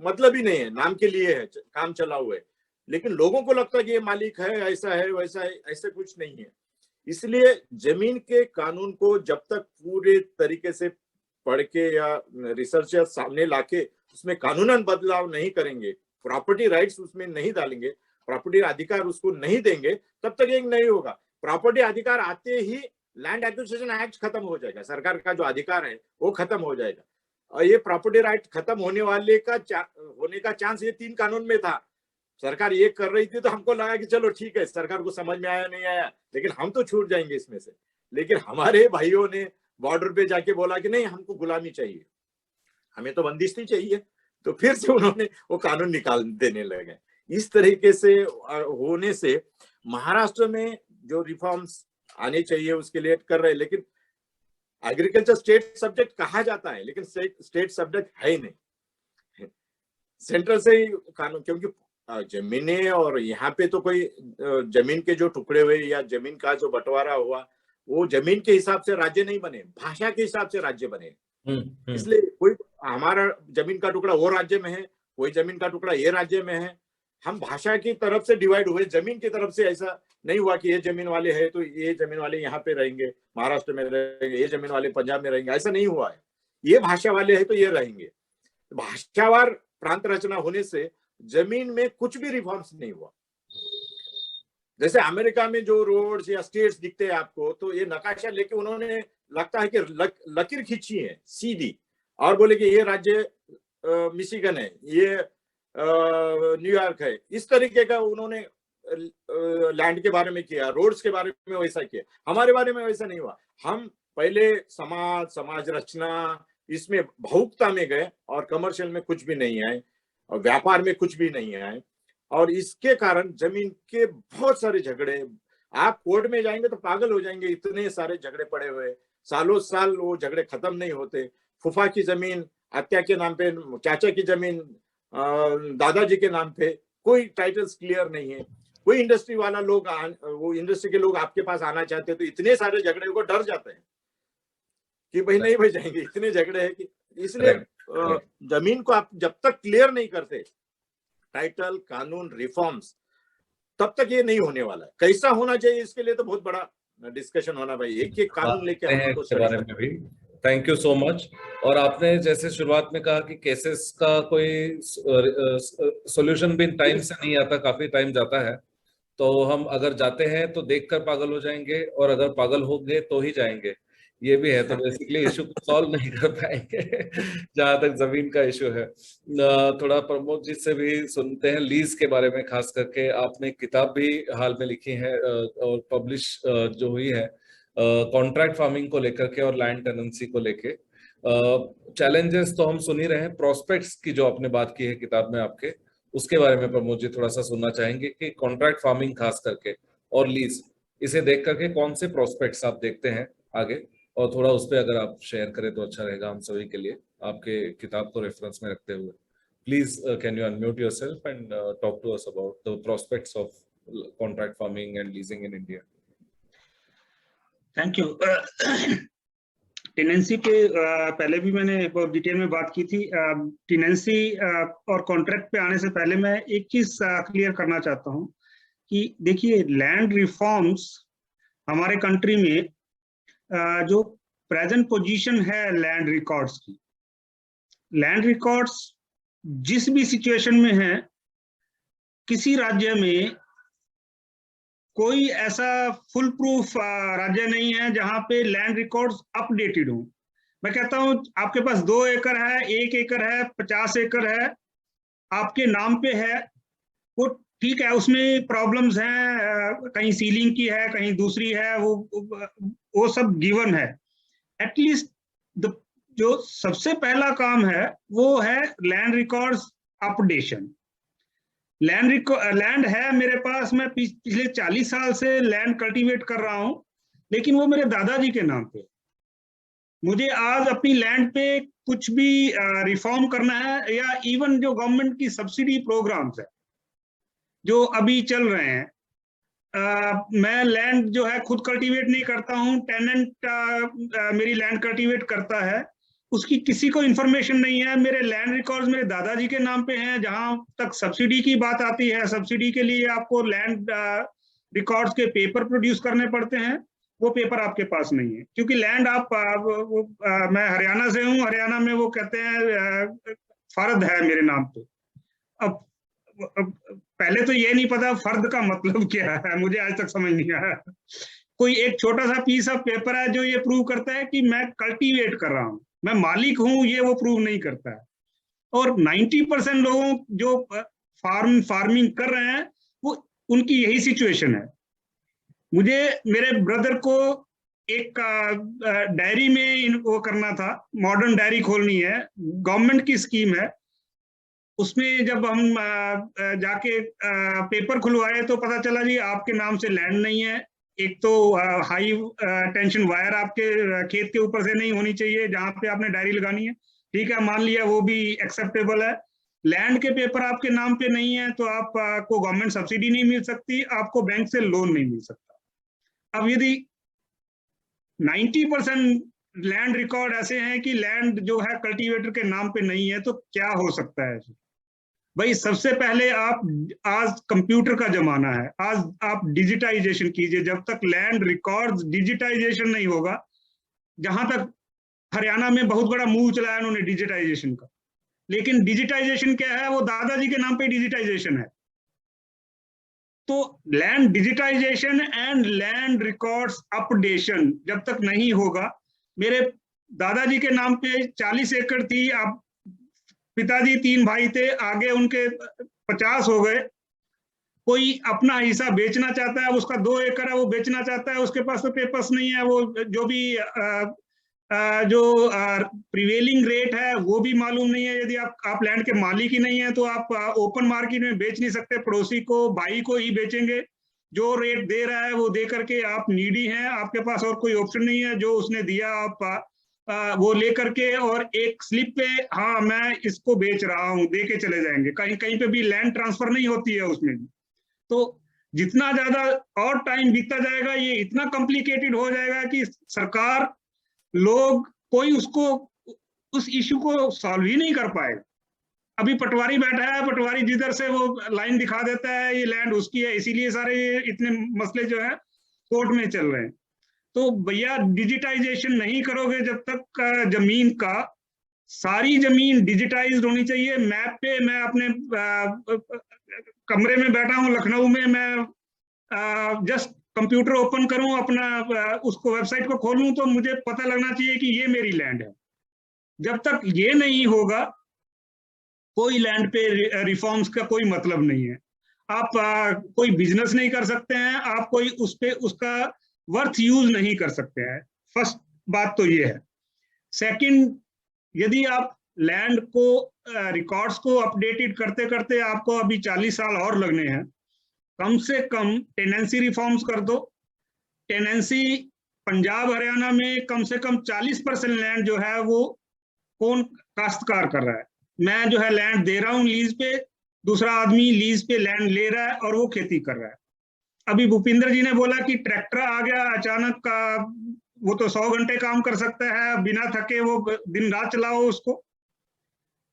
मतलब ही नहीं है, नाम के लिए है, काम चला हुआ है। लेकिन लोगों को लगता है कि ये मालिक है, ऐसा है वैसा है, ऐसे कुछ नहीं है। इसलिए जमीन के कानून को जब तक पूरे तरीके से पढ़ के या रिसर्चर सामने लाके उसमें कानूनन बदलाव नहीं करेंगे, प्रॉपर्टी राइट्स उसमें नहीं डालेंगे, प्रॉपर्टी अधिकार उसको नहीं देंगे, तब तक एक नहीं होगा। प्रॉपर्टी अधिकार आते ही लैंड एक्विजिशन एक्ट खत्म हो जाएगा, सरकार का जो अधिकार है वो खत्म हो जाएगा। और ये प्रॉपर्टी राइट खत्म होने का चांस ये 3 कानून में था। सरकार ये कर रही थी तो हमको लगा कि चलो ठीक है, सरकार को समझ में आया नहीं आया, लेकिन हम तो छूट जाएंगे इसमें से। लेकिन हमारे भाइयों ने बॉर्डर पे जाके बोला कि नहीं, हमको गुलामी चाहिए, हमें तो बंदिशी चाहिए, तो फिर से उन्होंने वो कानून निकाल देने लगे। इस तरीके से होने से महाराष्ट्र में जो रिफॉर्म्स आने चाहिए उसके लिए कर रहे हैं। लेकिन एग्रीकल्चर स्टेट सब्जेक्ट कहा जाता है लेकिन स्टेट सब्जेक्ट है ही नहीं, सेंट्रल से ही कानून। क्योंकि जमीनें और यहाँ पे तो कोई जमीन के जो टुकड़े हुए या जमीन का जो बंटवारा हुआ वो जमीन के हिसाब से राज्य नहीं बने, भाषा के हिसाब से राज्य बने। इसलिए कोई हमारा जमीन का टुकड़ा वो राज्य में है, कोई जमीन का टुकड़ा ये राज्य में है। हम भाषा की तरफ से डिवाइड हुए, जमीन की तरफ से ऐसा नहीं हुआ कि ये जमीन वाले हैं तो ये जमीन वाले यहाँ पे रहेंगे, महाराष्ट्र में रहेंगे, ये जमीन वाले पंजाब में रहेंगे, ऐसा नहीं हुआ है। ये भाषा वाले हैं तो ये रहेंगे। भाषावार प्रांत रचना होने से जमीन में कुछ भी रिफॉर्म्स नहीं हुआ। जैसे अमेरिका में जो रोड्स या स्टेट्स दिखते हैं आपको, तो ये नकाशा लेके उन्होंने लगता है कि लकीर खींची है सीधी और बोले कि ये राज्य मिशिगन है, ये न्यूयॉर्क है, इस तरीके का उन्होंने लैंड के बारे में किया, रोड्स के बारे में वैसा किया। हमारे बारे में वैसा नहीं हुआ। हम पहले समाज रचना इसमें भावुकता में गए और कमर्शियल में कुछ भी नहीं आए और व्यापार में कुछ भी नहीं आए, और इसके कारण जमीन के बहुत सारे झगड़े, आप कोर्ट में जाएंगे तो पागल हो जाएंगे, इतने सारे झगड़े पड़े हुए, सालों साल वो झगड़े खत्म नहीं होते। फूफा की जमीन आत्या के नाम पे, चाचा की जमीन दादाजी के नाम पे, कोई टाइटल्स क्लियर नहीं है। कोई इंडस्ट्री वाला लोग, वो इंडस्ट्री के लोग आपके पास आना चाहते हैं तो इतने सारे झगड़े को डर जाते हैं कि भाई नहीं भाई जाएंगे, इतने झगड़े हैं कि इसलिए जमीन को आप जब तक क्लियर नहीं करते, टाइटल कानून रिफॉर्म्स, तब तक ये नहीं होने वाला है। कैसा होना चाहिए इसके लिए तो बहुत बड़ा डिस्कशन होना भाई, एक कानून लेके हम तो बारे में भी। Thank you so much. और आपने जैसे शुरुआत में कहा कि केसेस का कोई सॉल्यूशन भी टाइम से नहीं आता, काफी टाइम जाता है, तो हम अगर जाते हैं तो देखकर पागल हो जाएंगे और अगर पागल हो गए तो ही जाएंगे, ये भी है। तो बेसिकली इशू को सॉल्व नहीं कर पाएंगे जहां तक जमीन का इशू है। थोड़ा प्रमोद जी से भी सुनते हैं लीज के बारे में, खास करके आपने किताब भी हाल में लिखी है और पब्लिश जो हुई है कॉन्ट्रैक्ट फार्मिंग को लेकर के और लैंड टेनेंसी को लेके। चैलेंजेस तो हम सुन ही रहे हैं, प्रोस्पेक्ट्स की जो आपने बात की है किताब में आपके, उसके बारे में प्रमोद जी थोड़ा सा सुनना चाहेंगे कि कॉन्ट्रैक्ट फार्मिंग खास करके और लीज, इसे देख करके कौन से प्रोस्पेक्ट्स आप देखते हैं आगे, और थोड़ा उस पर अगर आप शेयर करें तो अच्छा रहेगा हम सभी के लिए, आपके किताब को रेफरेंस में रखते हुए। Please can you unmute yourself and talk to us about the prospects of contract farming and leasing in India. Thank you. Tenancy पे पहले भी मैंने बहुत डिटेल में बात की थी। टेनेंसी और कॉन्ट्रैक्ट पे आने से पहले मैं एक चीज क्लियर करना चाहता हूँ कि देखिए, लैंड रिफॉर्म्स हमारे कंट्री में जो प्रेजेंट पोजीशन है लैंड रिकॉर्ड्स की, लैंड रिकॉर्ड्स जिस भी सिचुएशन में है, किसी राज्य में कोई ऐसा फुल प्रूफ राज्य नहीं है जहां पे लैंड रिकॉर्ड्स अपडेटेड हो। मैं कहता हूं आपके पास 2 एकड़ है, 1 एकड़ है, 50 एकड़ है, आपके नाम पे है, वो ठीक है, उसमें प्रॉब्लम्स हैं, कहीं सीलिंग की है, कहीं दूसरी है, वो सब गिवन है। एटलीस्ट जो सबसे पहला काम है वो है लैंड रिकॉर्ड्स अपडेशन। लैंड है मेरे पास, मैं पिछले 40 साल से लैंड कल्टीवेट कर रहा हूं, लेकिन वो मेरे दादाजी के नाम पे। मुझे आज अपनी लैंड पे कुछ भी रिफॉर्म करना है, या इवन जो गवर्नमेंट की सब्सिडी प्रोग्राम्स है जो अभी चल रहे हैं, मैं लैंड जो है खुद कल्टीवेट नहीं करता हूँ, टेनेंट मेरी लैंड कल्टीवेट करता है, उसकी किसी को इन्फॉर्मेशन नहीं है। मेरे लैंड रिकॉर्ड्स मेरे दादाजी के नाम पे हैं। जहां तक सब्सिडी की बात आती है, सब्सिडी के लिए आपको लैंड रिकॉर्ड्स के पेपर प्रोड्यूस करने पड़ते हैं, वो पेपर आपके पास नहीं है, क्योंकि लैंड मैं हरियाणा से हूँ, हरियाणा में वो कहते हैं फर्द है मेरे नाम पे। अब पहले तो ये नहीं पता फर्द का मतलब क्या है, मुझे आज तक समझ नहीं आया। कोई एक छोटा सा पीस ऑफ पेपर है जो ये प्रूव करता है कि मैं कल्टीवेट कर रहा हूँ, मैं मालिक हूं, ये वो प्रूव नहीं करता है। और 90% लोगों जो फार्मिंग कर रहे हैं वो उनकी यही सिचुएशन है। मुझे मेरे ब्रदर को एक डायरी में वो करना था, मॉडर्न डायरी खोलनी है, गवर्नमेंट की स्कीम है। उसमें जब हम जाके पेपर खुलवाए तो पता चला जी आपके नाम से लैंड नहीं है। एक तो हाई टेंशन वायर आपके खेत के ऊपर से नहीं होनी चाहिए जहां पे आपने डायरी लगानी है, ठीक है, मान लिया वो भी एक्सेप्टेबल है। लैंड के पेपर आपके नाम पे नहीं है तो आपको गवर्नमेंट सब्सिडी नहीं मिल सकती, आपको बैंक से लोन नहीं मिल सकता। अब यदि 90% लैंड रिकॉर्ड ऐसे हैं कि लैंड जो है कल्टीवेटर के नाम पे नहीं है, तो क्या हो सकता है भाई? सबसे पहले आज कंप्यूटर का जमाना है, आज आप डिजिटाइजेशन कीजिए। जब तक लैंड रिकॉर्ड्स डिजिटाइजेशन नहीं होगा, जहां तक हरियाणा में बहुत बड़ा मूव चलाया उन्होंने डिजिटाइजेशन का, लेकिन डिजिटाइजेशन क्या है? वो दादाजी के नाम पे डिजिटाइजेशन है। तो land digitisation and land records updation जब तक नहीं होगा, मेरे दादाजी के नाम पे 40 एकड़ थी, आप पिताजी 3 भाई थे, आगे उनके 50 हो गए, कोई अपना हिस्सा बेचना चाहता है, उसका 2 एकड़ है वो बेचना चाहता है, उसके पास तो पेपर्स नहीं है, वो जो भी जो प्रिवेलिंग रेट है वो भी मालूम नहीं है। यदि आप लैंड के मालिक ही नहीं है तो आप ओपन मार्केट में बेच नहीं सकते, पड़ोसी को, भाई को ही बेचेंगे। जो रेट दे रहा है वो दे करके आप नीडी हैं, आपके पास और कोई ऑप्शन नहीं है, जो उसने दिया आप वो लेकर के और एक स्लिप पे हाँ मैं इसको बेच रहा हूँ दे के चले जाएंगे। कहीं कहीं पे भी लैंड ट्रांसफर नहीं होती है उसमें भी। तो जितना ज्यादा और टाइम बीतता जाएगा ये इतना कॉम्प्लिकेटेड हो जाएगा कि सरकार, लोग, कोई उसको उस इश्यू को सॉल्व ही नहीं कर पाएगा। अभी पटवारी बैठा है, पटवारी जिधर से वो लाइन दिखा देता है ये लैंड उसकी है, इसीलिए सारे इतने मसले जो है कोर्ट में चल रहे हैं। तो भैया डिजिटाइजेशन नहीं करोगे जब तक जमीन का, सारी जमीन डिजिटाइज्ड होनी चाहिए। मैप पे मैं अपने कमरे में बैठा हूँ लखनऊ में, मैं जस्ट कंप्यूटर ओपन करूं अपना उसको वेबसाइट को खोलूं तो मुझे पता लगना चाहिए कि ये मेरी लैंड है। जब तक ये नहीं होगा कोई लैंड पे रिफॉर्म्स का कोई मतलब नहीं है। आप कोई बिजनेस नहीं कर सकते हैं, आप कोई उस पे उसका वर्थ यूज नहीं कर सकते हैं। फर्स्ट बात तो ये है। सेकंड, यदि आप लैंड को रिकॉर्ड्स को अपडेटेड करते करते आपको अभी 40 साल और लगने हैं, कम से कम टेनेंसी रिफॉर्म्स कर दो। टेनेंसी पंजाब हरियाणा में कम से कम 40% लैंड जो है वो कौन काश्तकार कर रहा है। मैं जो है लैंड दे रहा हूँ लीज पे, दूसरा आदमी लीज पे लैंड ले रहा है और वो खेती कर रहा है। अभी भूपिंदर जी ने बोला कि ट्रैक्टर आ गया अचानक का, वो तो 100 घंटे काम कर सकता है बिना थके, वो दिन रात चलाओ उसको।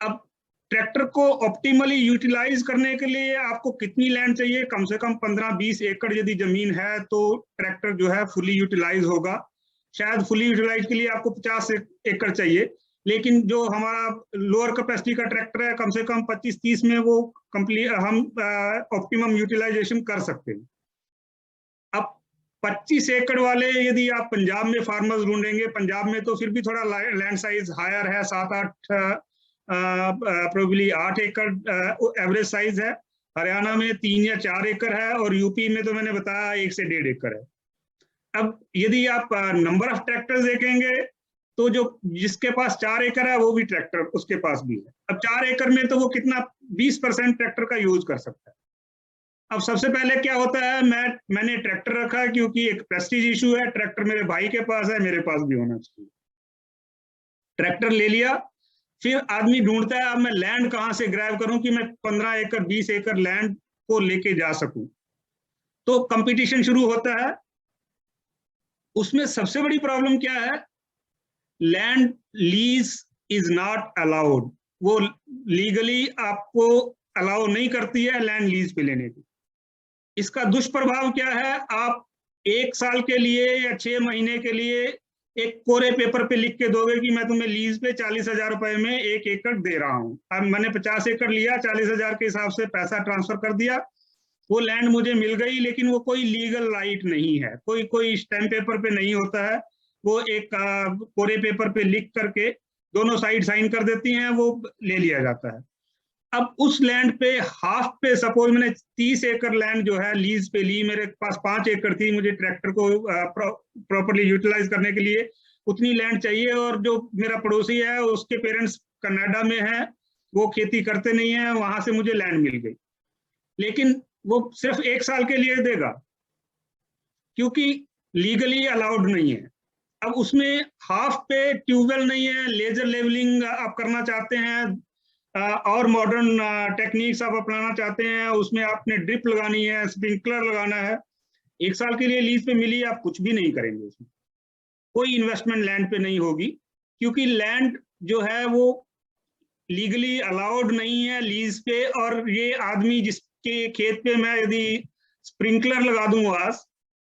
अब ट्रैक्टर को ऑप्टिमली यूटिलाइज करने के लिए आपको कितनी लैंड चाहिए? कम से कम 15-20 एकड़ यदि जमीन है तो ट्रैक्टर जो है फुली यूटिलाइज होगा। शायद फुली यूटिलाइज के लिए आपको 50 एकड़ चाहिए, लेकिन जो हमारा लोअर कैपेसिटी का ट्रैक्टर है कम से कम 25-30 में वो कंप्लीट हम ऑप्टिमम यूटिलाइजेशन कर सकते हैं। अब 25 एकड़ वाले यदि आप पंजाब में फार्मर्स ढूंढेंगे, पंजाब में तो फिर भी थोड़ा लैंड साइज हायर है, 7-8 प्रोबेबली 8 एकड़ एवरेज साइज है। हरियाणा में 3 या 4 एकड़ है और यूपी में तो मैंने बताया 1 से 1.5 एकड़ है। अब यदि आप नंबर ऑफ ट्रैक्टर्स देखेंगे तो जो जिसके पास 4 एकड़ है वो भी ट्रैक्टर उसके पास भी है। अब 4 एकड़ में तो वो कितना 20% ट्रैक्टर का यूज कर सकता है। अब सबसे पहले क्या होता है, मैंने ट्रैक्टर रखा क्योंकि एक प्रेस्टीज इशू है, ट्रैक्टर मेरे भाई के पास है, मेरे पास भी होना चाहिए। ट्रैक्टर ले लिया, फिर आदमी ढूंढता है अब मैं लैंड कहां से ग्रैब करूं कि मैं 15 एकड़ 20 एकड़ लैंड को लेके जा सकूं। तो कंपटीशन शुरू होता है। उसमें सबसे बड़ी प्रॉब्लम क्या है, land lease is not allowed. वो लीगली आपको अलाउ नहीं करती है लैंड लीज पे लेने की। इसका दुष्प्रभाव क्या है, आप 1 साल के लिए या 6 महीने के लिए एक कोरे पेपर पे लिख के दोगे कि मैं तुम्हें लीज पे 40,000 रुपए में 1 एकड़ दे रहा हूं। अब मैंने 50 एकड़ लिया, 40,000 के हिसाब से पैसा ट्रांसफर कर दिया, वो लैंड मुझे मिल गई, लेकिन वो कोई लीगल राइट नहीं है, कोई स्टैम्प पेपर पे नहीं होता है। वो एक कोरे पेपर पे लिख करके दोनों साइड साइन कर देती हैं, वो ले लिया जाता है। अब उस लैंड पे हाफ पे, सपोज मैंने 30 एकड़ लैंड जो है लीज पे ली, मेरे पास 5 एकड़ थी, मुझे ट्रैक्टर को प्रॉपर्ली यूटिलाइज करने के लिए उतनी लैंड चाहिए, और जो मेरा पड़ोसी है उसके पेरेंट्स कनाडा में है, वो खेती करते नहीं है, वहां से मुझे लैंड मिल गई, लेकिन वो सिर्फ 1 साल के लिए देगा क्योंकि लीगली अलाउड नहीं है। अब उसमें हाफ पे ट्यूबवेल नहीं है, लेजर लेवलिंग आप करना चाहते हैं और मॉडर्न टेक्निक्स आप अपनाना चाहते हैं, उसमें आपने ड्रिप लगानी है, स्प्रिंकलर लगाना है, 1 साल के लिए लीज पे मिली, आप कुछ भी नहीं करेंगे, उसमें कोई इन्वेस्टमेंट लैंड पे नहीं होगी, क्योंकि लैंड जो है वो लीगली अलाउड नहीं है लीज पे। और ये आदमी जिसके खेत पे मैं यदि स्प्रिंकलर लगा दूंगा,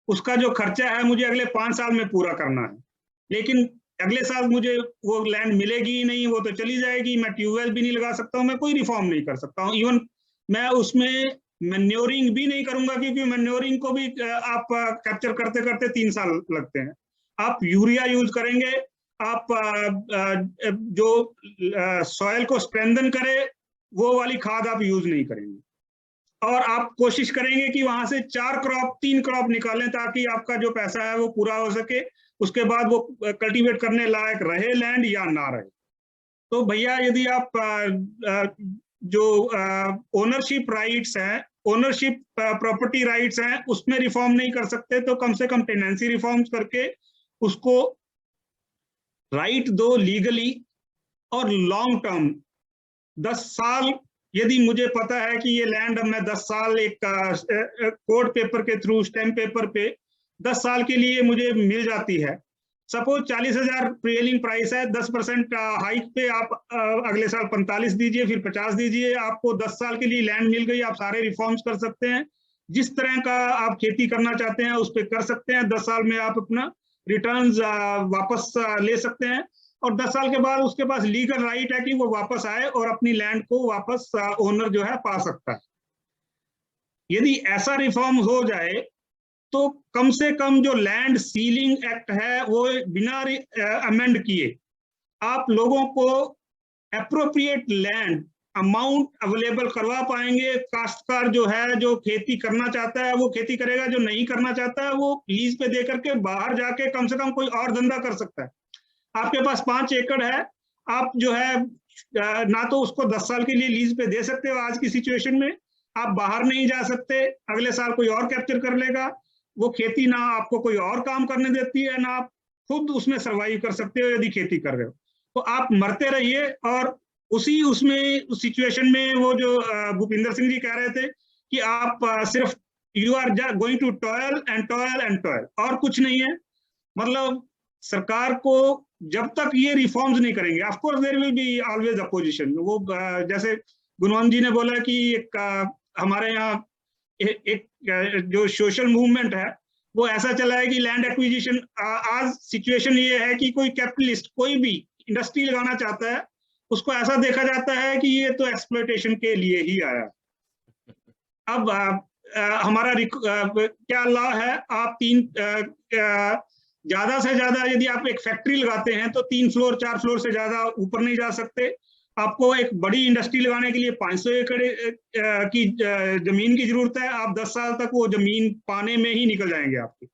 उसका जो खर्चा है मुझे अगले 5 साल में पूरा करना है, लेकिन अगले साल मुझे वो लैंड मिलेगी ही नहीं, वो तो चली जाएगी, मैं ट्यूबवेल भी नहीं लगा सकता हूँ, मैं कोई रिफॉर्म नहीं कर सकता हूँ, इवन मैं उसमें मैन्योरिंग भी नहीं करूंगा, क्योंकि मैन्योरिंग को भी आप कैप्चर करते करते 3 साल लगते हैं। आप यूरिया यूज करेंगे, आप जो सॉइल को स्ट्रेंथन करे वो वाली खाद आप यूज नहीं करेंगे, और आप कोशिश करेंगे कि वहां से 3 क्रॉप निकालें ताकि आपका जो पैसा है वो पूरा हो सके, उसके बाद वो कल्टीवेट करने लायक रहे लैंड या ना रहे। तो भैया यदि आप जो ओनरशिप राइट्स हैं, ओनरशिप प्रॉपर्टी राइट्स हैं, उसमें रिफॉर्म नहीं कर सकते तो कम से कम टेनेंसी रिफॉर्म्स करके उसको राइट दो लीगली और लॉन्ग टर्म 10 साल। यदि मुझे पता है कि ये लैंड मैं 10 साल एक कोर्ट पेपर के थ्रू, स्टैम्प पेपर पे 10 साल के लिए मुझे मिल जाती है, सपोज 40,000 प्रीवेलिंग प्राइस है, 10% हाइक पे आप अगले साल 45 दीजिए, फिर 50 दीजिए, आपको 10 साल के लिए लैंड मिल गई। आप सारे रिफॉर्म्स कर सकते हैं, जिस तरह का आप खेती करना चाहते हैं उस पर कर सकते हैं। 10 साल में आप अपना रिटर्न्स वापस ले सकते हैं, और 10 साल के बाद उसके पास लीगल राइट है कि वो वापस आए और अपनी लैंड को वापस ओनर जो है पा सकता है। यदि ऐसा रिफॉर्म हो जाए तो कम से कम जो लैंड सीलिंग एक्ट है वो बिना अमेंड किए आप लोगों को एप्रोप्रिएट लैंड अमाउंट अवेलेबल करवा पाएंगे। काश्तकार जो है, जो खेती करना चाहता है वो खेती करेगा, जो नहीं करना चाहता है वो लीज पे दे करके बाहर जाके कम से कम कोई और धंधा कर सकता है। आपके पास 5 एकड़ है, आप जो है ना तो उसको 10 साल के लिए लीज पे दे सकते हो, आज की सिचुएशन में आप बाहर नहीं जा सकते, अगले साल कोई और कैप्चर कर लेगा। वो खेती ना आपको कोई और काम करने देती है, ना आप खुद उसमें सर्वाइव कर सकते हो यदि खेती कर रहे हो। तो आप मरते रहिए, और उसमें उस सिचुएशन में वो जो भूपिंदर सिंह जी कह रहे थे कि आप सिर्फ you are going to toil and toil and toil, और कुछ नहीं है। मतलब सरकार को जब तक ये रिफॉर्म्स नहीं करेंगे, of course there will be always opposition. वो जैसे गुणवंत जी ने बोला कि एक हमारे यहाँ एक जो सोशल मूवमेंट है वो ऐसा चला है कि लैंड एक्विजिशन, आज सिचुएशन ये है कि कोई कैपिटलिस्ट कोई भी इंडस्ट्री लगाना चाहता है, उसको ऐसा देखा जाता है कि ये तो एक्सप्लॉयटेशन के लिए ही आया। अब हमारा क्या लॉ है, आप ज्यादा से ज्यादा यदि आप एक फैक्ट्री लगाते हैं तो 3 फ्लोर 4 फ्लोर से ज्यादा ऊपर नहीं जा सकते। आपको एक बड़ी इंडस्ट्री लगाने के लिए 500 एकड़ की जमीन की जरूरत है। आप 10 साल तक वो जमीन पाने में ही निकल जाएंगे आपकी।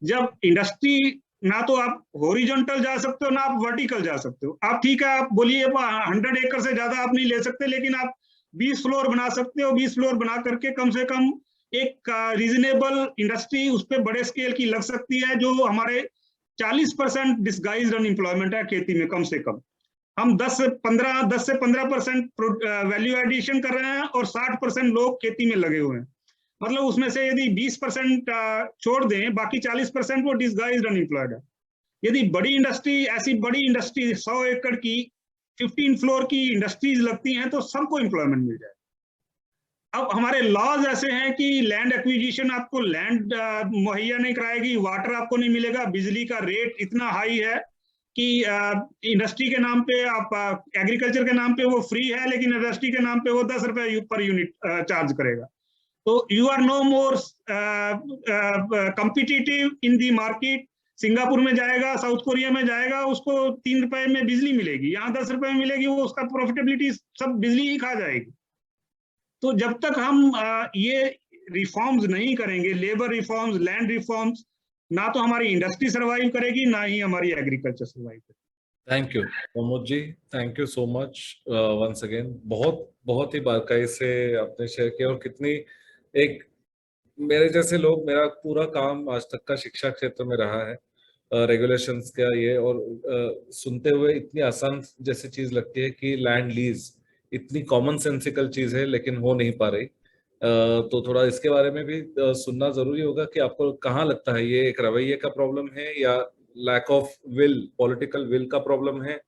जब इंडस्ट्री, ना तो आप हॉरिजॉन्टल जा सकते हो ना आप वर्टिकल जा सकते हो। आप ठीक है, आप बोलिए 100 एकड़ से ज्यादा आप नहीं ले सकते, लेकिन आप 20 फ्लोर बना सकते हो। 20 फ्लोर बना करके कम से कम एक रीजनेबल इंडस्ट्री उस पर बड़े स्केल की लग सकती है, जो हमारे 40% डिस्गाइज्ड अनएम्प्लॉयमेंट है खेती में। कम से कम हम 10 से 15% वैल्यू एडिशन कर रहे हैं और 60% लोग खेती में लगे हुए हैं। मतलब उसमें से यदि 20% छोड़ दें, बाकी 40% वो डिस्गाइज्ड अनएम्प्लॉयड है। यदि बड़ी इंडस्ट्री, ऐसी बड़ी इंडस्ट्री 100 एकड़ की 15 फ्लोर की इंडस्ट्रीज लगती हैं तो सबको एम्प्लॉयमेंट मिल जाए। अब हमारे लॉज ऐसे हैं कि लैंड एक्विजिशन आपको लैंड मुहैया नहीं कराएगी, वाटर आपको नहीं मिलेगा, बिजली का रेट इतना हाई है कि इंडस्ट्री के नाम पे आप एग्रीकल्चर के नाम पे वो फ्री है, लेकिन इंडस्ट्री के नाम पे वो 10 रुपए पर यूनिट चार्ज करेगा। तो you are no more competitive in the market. Singapore में जाएगा, साउथ कोरिया में जाएगा, उसको 3 रुपए में बिजली मिलेगी, यहाँ 10 रुपए में मिलेगी, वो उसका प्रॉफिटेबिलिटी सब बिजली ही खा जाएगी। तो जब तक हम ये रिफॉर्म्स नहीं करेंगे, लेबर रिफॉर्म्स, लैंड रिफॉर्म्स, ना तो हमारी इंडस्ट्री सर्वाइव करेगी, ना ही हमारी एग्रीकल्चर सर्वाइव करेगी। Thank you Pramod ji, thank you so much once again. बहुत ही बारीकाई से आपने शेयर किया, और कितनी एक मेरे जैसे लोग, मेरा पूरा काम आज तक का शिक्षा क्षेत्र में रहा है, रेगुलेशंस का ये, और सुनते हुए इतनी आसान जैसी चीज लगती है कि लैंड लीज इतनी कॉमन सेंसिकल चीज है, लेकिन हो नहीं पा रही। तो थोड़ा इसके बारे में भी सुनना जरूरी होगा कि आपको कहाँ लगता है ये एक रवैये का प्रॉब्लम है, या lack of will, political will का प्रॉब्लम है,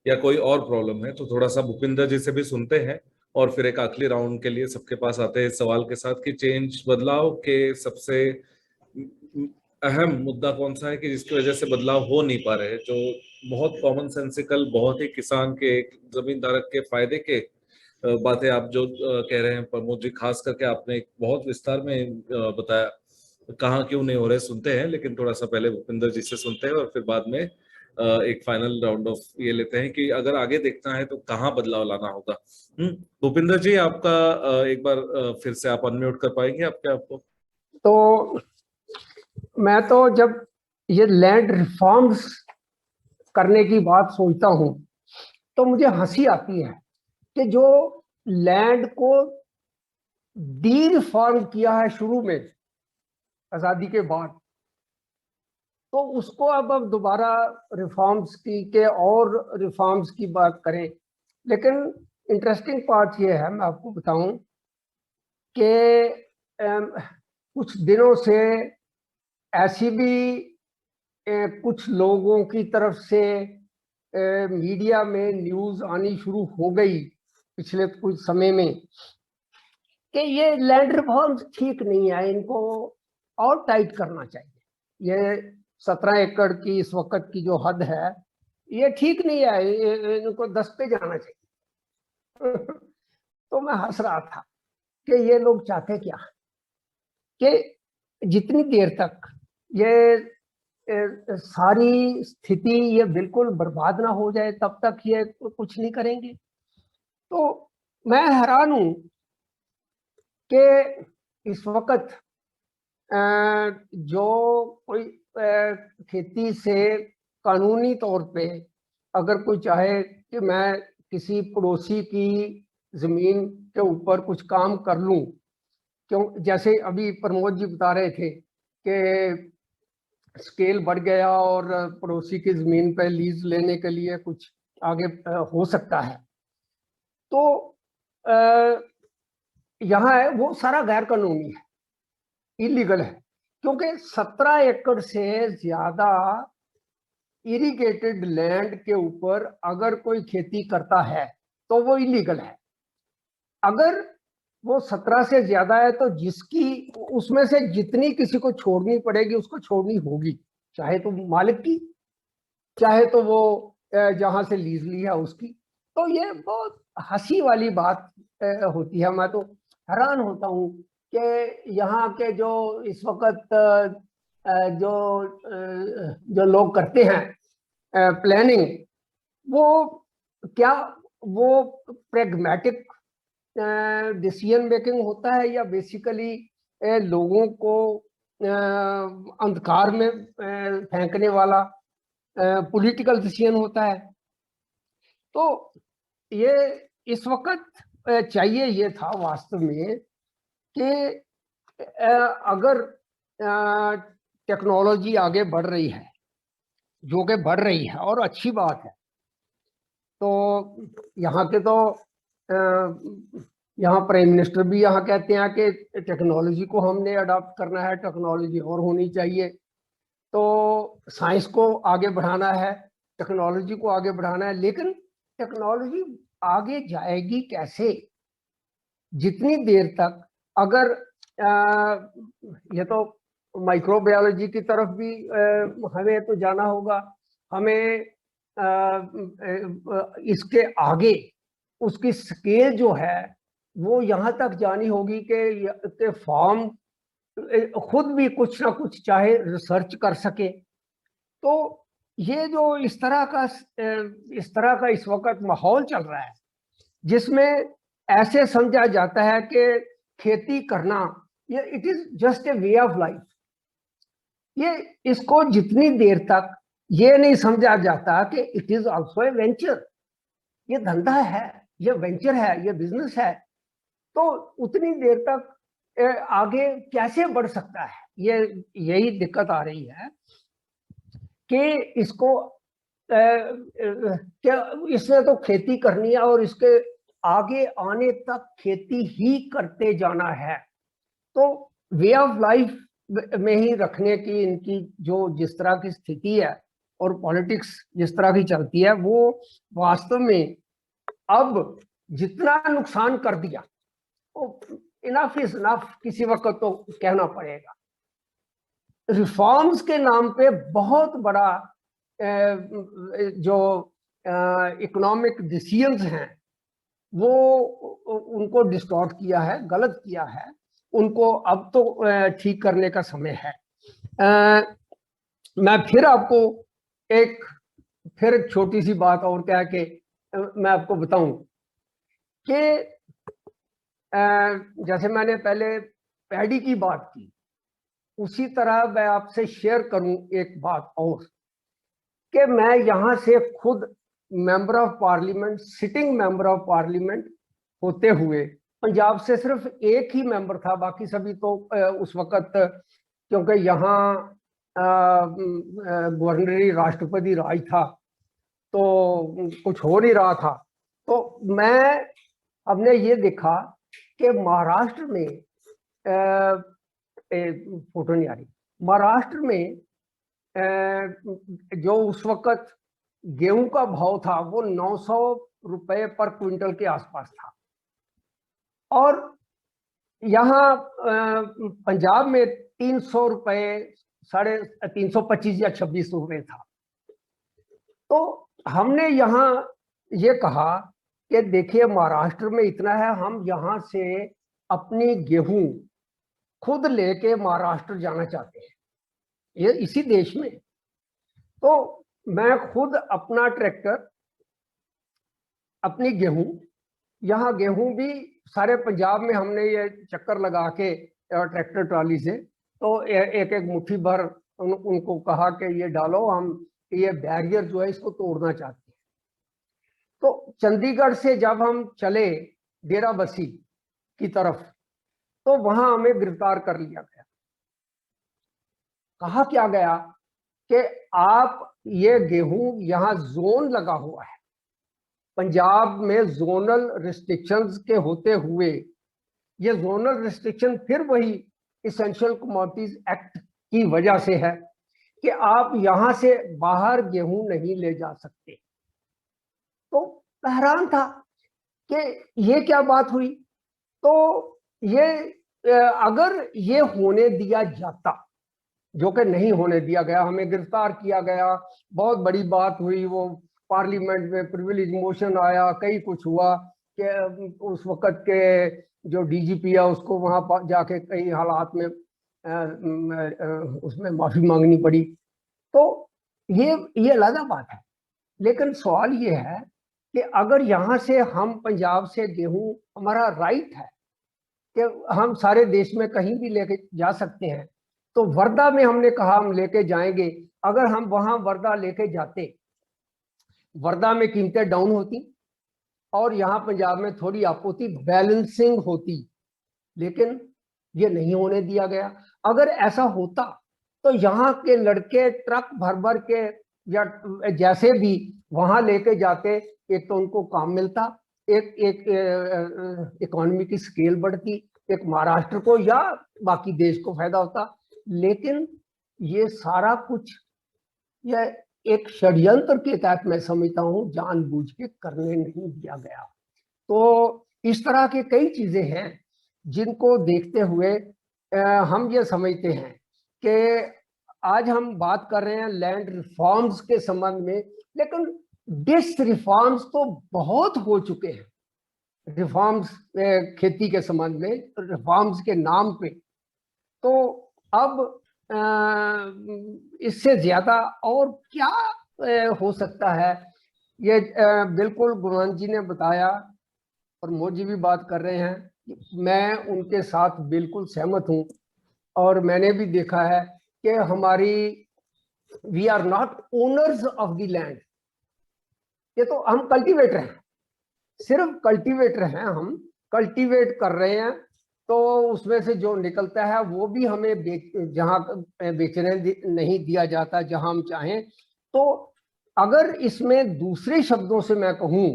या कोई और प्रॉब्लम है। तो थोड़ा सा भूपिंदर जी से भी सुनते हैं, और फिर एक आखिरी राउंड के लिए सबके पास आते हैं इस सवाल के साथ कि चेंज, बदलाव के सबसे अहम मुद्दा कौन सा है कि जिसकी वजह से बदलाव हो नहीं पा रहे हैं, जो बहुत कॉमन सेंसिकल, बहुत ही किसान के, जमींदारक के फायदे के बातें आप जो कह रहे हैं प्रमोद जी, खास करके आपने बहुत विस्तार में बताया कहाँ क्यों नहीं हो रहे, सुनते हैं। लेकिन थोड़ा सा पहले भूपिंदर जी से सुनते हैं और फिर बाद में एक फाइनल राउंड ऑफ ये लेते हैं कि अगर आगे देखना है तो कहाँ बदलाव लाना होगा। भूपिंदर जी, आपका एक बार फिर से आप अनम्यूट कर पाएंगे आपके आपको? तो मैं तो जब ये लैंड रिफॉर्म्स करने की बात सोचता हूं तो मुझे हंसी आती है कि जो लैंड को डी रिफॉर्म किया है शुरू में आजादी के बाद, तो उसको अब दोबारा रिफॉर्म्स की के और रिफॉर्म्स की बात करें। लेकिन इंटरेस्टिंग पार्ट ये है, मैं आपको बताऊं कि कुछ दिनों से ऐसी भी कुछ लोगों की तरफ से मीडिया में न्यूज आनी शुरू हो गई पिछले कुछ समय में कि ये लैंड रिफॉर्म्स ठीक नहीं है, इनको और टाइट करना चाहिए। ये 17 एकड़ की इस वक्त की जो हद है ये ठीक नहीं है, इनको 10 पे जाना चाहिए। तो मैं हंस रहा था कि ये लोग चाहते क्या, कि जितनी देर तक ये सारी स्थिति ये बिल्कुल बर्बाद ना हो जाए तब तक ये कुछ नहीं करेंगे। तो मैं हैरान हूं कि इस वक्त जो कोई खेती से कानूनी तौर पे अगर कोई चाहे कि मैं किसी पड़ोसी की जमीन के ऊपर कुछ काम कर लूं, क्यों, जैसे अभी प्रमोद जी बता रहे थे कि स्केल बढ़ गया और पड़ोसी की जमीन पे लीज लेने के लिए कुछ आगे हो सकता है, तो यहाँ है वो सारा गैर कानूनी है, इलीगल है, क्योंकि 17 एकड़ से ज्यादा इरिगेटेड लैंड के ऊपर अगर कोई खेती करता है तो वो इलीगल है। अगर वो 17 से ज्यादा है तो जिसकी उसमें से जितनी किसी को छोड़नी पड़ेगी उसको छोड़नी होगी, चाहे तो मालिक की, चाहे तो वो जहां से लीज ली है उसकी। तो ये बहुत हंसी वाली बात होती है। मैं तो हैरान होता हूँ कि यहाँ के जो इस वक्त जो लोग करते हैं प्लानिंग, वो क्या वो प्रेगमेटिक डिसीजन मेकिंग होता है या बेसिकली लोगों को अंधकार में फेंकने वाला पॉलिटिकल डिसीजन होता है। तो ये इस वक्त चाहिए ये था वास्तव में कि अगर टेक्नोलॉजी आगे बढ़ रही है, जो कि बढ़ रही है और अच्छी बात है, तो यहाँ के तो यहाँ प्राइम मिनिस्टर भी यहाँ कहते हैं कि टेक्नोलॉजी को हमने अडॉप्ट करना है, टेक्नोलॉजी और होनी चाहिए, तो साइंस को आगे बढ़ाना है, टेक्नोलॉजी को आगे बढ़ाना है। लेकिन टेक्नोलॉजी आगे जाएगी कैसे जितनी देर तक अगर ये तो माइक्रोबायोलॉजी की तरफ भी हमें तो जाना होगा, हमें इसके आगे उसकी स्केल जो है वो यहाँ तक जानी होगी कि फॉर्म खुद भी कुछ ना कुछ चाहे रिसर्च कर सके। तो ये जो इस तरह का इस वक्त माहौल चल रहा है जिसमें ऐसे समझा जाता है कि खेती करना ये it is just a way of life, ये इसको जितनी देर तक ये नहीं समझा जाता कि it is also a venture, ये धंधा है, ये वेंचर है, ये बिजनेस है, तो उतनी देर तक आगे कैसे बढ़ सकता है। ये यही दिक्कत आ रही है कि इसको क्या इसने तो खेती करनी है और इसके आगे आने तक खेती ही करते जाना है। तो वे ऑफ लाइफ में ही रखने की इनकी जो जिस तरह की स्थिति है और पॉलिटिक्स जिस तरह की चलती है, वो वास्तव में अब जितना नुकसान कर दिया तो इनफ इज इनफ किसी वक्त तो कहना पड़ेगा। रिफॉर्म्स के नाम पे बहुत बड़ा जो इकोनॉमिक डिसीजंस हैं वो उनको डिस्टॉर्ट किया है, गलत किया है, उनको अब तो ठीक करने का समय है। मैं फिर आपको एक फिर एक छोटी सी बात और क्या है कि मैं आपको बताऊं कि जैसे मैंने पहले पैडी की बात की, उसी तरह मैं आपसे शेयर करूं एक बात और, कि मैं यहां से खुद member of parliament, sitting member of parliament होते हुए पंजाब से सिर्फ एक ही मेंबर था, बाकी सभी तो उस वक्त, क्योंकि यहाँ गवर्नरी राष्ट्रपति राज था तो कुछ हो नहीं रहा था, तो मैं हमने ये देखा कि महाराष्ट्र में फोटो नहीं आ रही, महाराष्ट्र में जो उस वक्त गेहूं का भाव था वो 900 रुपए पर क्विंटल के आसपास था, और यहाँ पंजाब में 300 रुपए, 325 या 26 रुपए था। तो हमने यहाँ ये कहा कि देखिए महाराष्ट्र में इतना है, हम यहाँ से अपनी गेहूं खुद लेके महाराष्ट्र जाना चाहते हैं, ये इसी देश में। तो मैं खुद अपना ट्रैक्टर, अपनी गेहूं, यहाँ गेहूं भी सारे पंजाब में हमने ये चक्कर लगा के ट्रैक्टर ट्रॉली से, तो एक एक मुट्ठी भर उनको कहा कि ये डालो, हम ये बैरियर जो है इसको तोड़ना चाहते हैं। तो चंडीगढ़ से जब हम चले डेरा बसी की तरफ, तो वहां हमें गिरफ्तार कर लिया गया। कहा क्या गया कि आप ये गेहूं, यहाँ जोन लगा हुआ है, पंजाब में जोनल रिस्ट्रिक्शंस के होते हुए, ये जोनल रिस्ट्रिक्शन फिर वही इसेंशियल कमोडिटीज एक्ट की वजह से है कि आप यहां से बाहर गेहूं नहीं ले जा सकते। तो हैरान था कि ये क्या बात हुई। तो ये अगर ये होने दिया जाता, जो कि नहीं होने दिया गया, हमें गिरफ्तार किया गया, बहुत बड़ी बात हुई, वो पार्लियामेंट में प्रिविलेज मोशन आया, कई कुछ हुआ कि उस वक्त के जो डीजीपी है उसको वहां जाके कई हालात में उसमें माफी मांगनी पड़ी। तो ये अलग बात है, लेकिन सवाल ये है कि अगर यहाँ से हम पंजाब से गेहूं, हमारा राइट है कि हम सारे देश में कहीं भी लेके जा सकते हैं, तो वर्धा में हमने कहा हम लेके जाएंगे। अगर हम वहां वर्धा लेके जाते, वर्धा में कीमतें डाउन होती और यहाँ पंजाब में थोड़ी अप होती, बैलेंसिंग होती, लेकिन ये नहीं होने दिया गया। अगर ऐसा होता तो यहाँ के लड़के ट्रक भर भर के या जैसे भी वहां लेके जाते, एक तो उनको काम मिलता, एक इकोनॉमी की स्केल बढ़ती, एक महाराष्ट्र को या बाकी देश को फायदा होता। लेकिन ये सारा कुछ ये एक षड्यंत्र के तहत मैं समझता हूँ, जानबूझ के करने नहीं दिया गया। तो इस तरह के कई चीजें हैं जिनको देखते हुए हम ये समझते हैं कि आज हम बात कर रहे हैं लैंड रिफॉर्म्स के संबंध में, लेकिन डिस रिफॉर्म्स तो बहुत हो चुके हैं। रिफॉर्म्स खेती के संबंध में, रिफॉर्म्स के नाम पे, तो अब इससे ज्यादा और क्या हो सकता है। ये बिल्कुल गुणवंत जी ने बताया और मोदी जी भी बात कर रहे हैं, मैं उनके साथ बिल्कुल सहमत हूं। और मैंने भी देखा है कि हमारी, we are not owners of the land, ये तो हम कल्टीवेटर हैं, सिर्फ कल्टीवेटर हैं, हम कल्टीवेट कर रहे हैं, तो उसमें से जो निकलता है वो भी हमें जहां बेचने नहीं दिया जाता जहां हम चाहें। तो अगर इसमें दूसरे शब्दों से मैं कहूं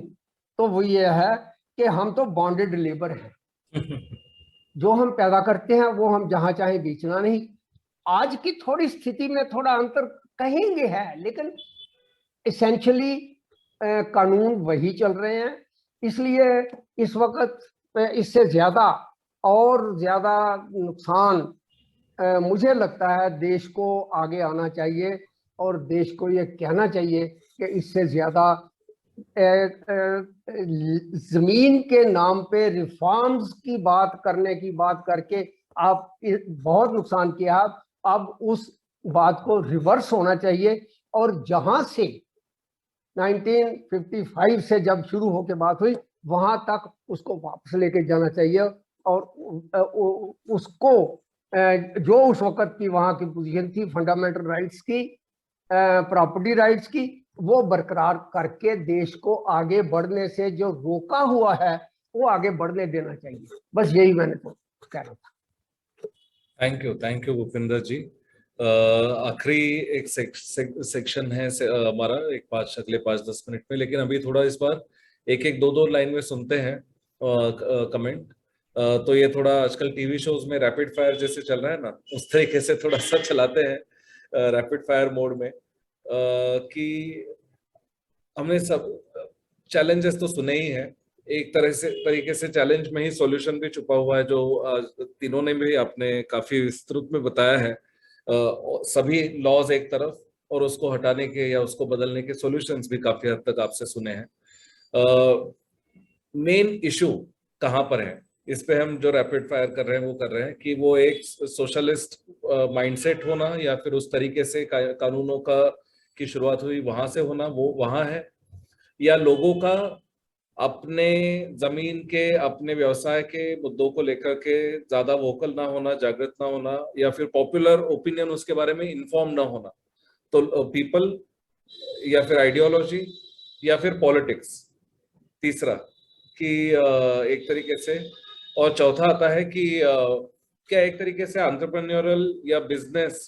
तो वो ये है कि हम तो बॉन्डेड लेबर हैं, जो हम पैदा करते हैं वो हम जहां चाहें बेचना नहीं। आज की थोड़ी स्थिति में थोड़ा अंतर कहेंगे है, लेकिन एसेंशियली कानून वही चल रहे हैं। इसलिए इस वक्त इससे ज्यादा और ज्यादा नुकसान मुझे लगता है देश को आगे आना चाहिए और देश को ये कहना चाहिए कि इससे ज्यादा जमीन के नाम पे रिफॉर्म्स की बात करने की बात करके आप बहुत नुकसान किया। अब उस बात को रिवर्स होना चाहिए और जहां से 1955 से जब शुरू होकर बात हुई वहां तक उसको वापस लेके जाना चाहिए और उसको जो उस वक्त की वहां की पोजीशन थी फंडामेंटल राइट्स की, प्रॉपर्टी राइट्स की, वो बरकरार करके देश को आगे बढ़ने से जो रोका हुआ है वो आगे बढ़ने देना चाहिए। बस यही मैंने तो कह रहा था। थैंक यू भूपिंदर जी। आखिरी एक सेक्शन है हमारा अगले 5-10 मिनट में, लेकिन अभी थोड़ा इस बार एक दो लाइन में सुनते हैं कमेंट। तो ये थोड़ा आजकल टीवी शोज में रैपिड फायर जैसे चल रहा है ना, उस तरीके से थोड़ा सा चलाते हैं रैपिड फायर मोड में, कि हमने सब चैलेंजेस तो सुने ही हैं, एक तरीके से चैलेंज में ही सॉल्यूशन भी छुपा हुआ है, जो तीनों ने भी आपने काफी विस्तृत में बताया है। सभी लॉज एक तरफ और उसको हटाने के या उसको बदलने के सॉल्यूशंस भी काफी हद तक आपसे सुने हैं। मेन इशू कहाँ पर है, इस पे हम जो रैपिड फायर कर रहे हैं वो कर रहे हैं कि वो एक सोशलिस्ट माइंडसेट होना या फिर उस तरीके से कानूनों की शुरुआत हुई वहां से होना, वो वहां है, या लोगों का अपने जमीन के अपने व्यवसाय के मुद्दों को लेकर के ज्यादा वोकल ना होना, जागृत ना होना, या फिर पॉपुलर ओपिनियन उसके बारे में इन्फॉर्म ना होना। तो पीपल या फिर आइडियोलॉजी या फिर पॉलिटिक्स, तीसरा कि एक तरीके से, और चौथा आता है कि क्या एक तरीके से एंटरप्रेन्योरल या बिजनेस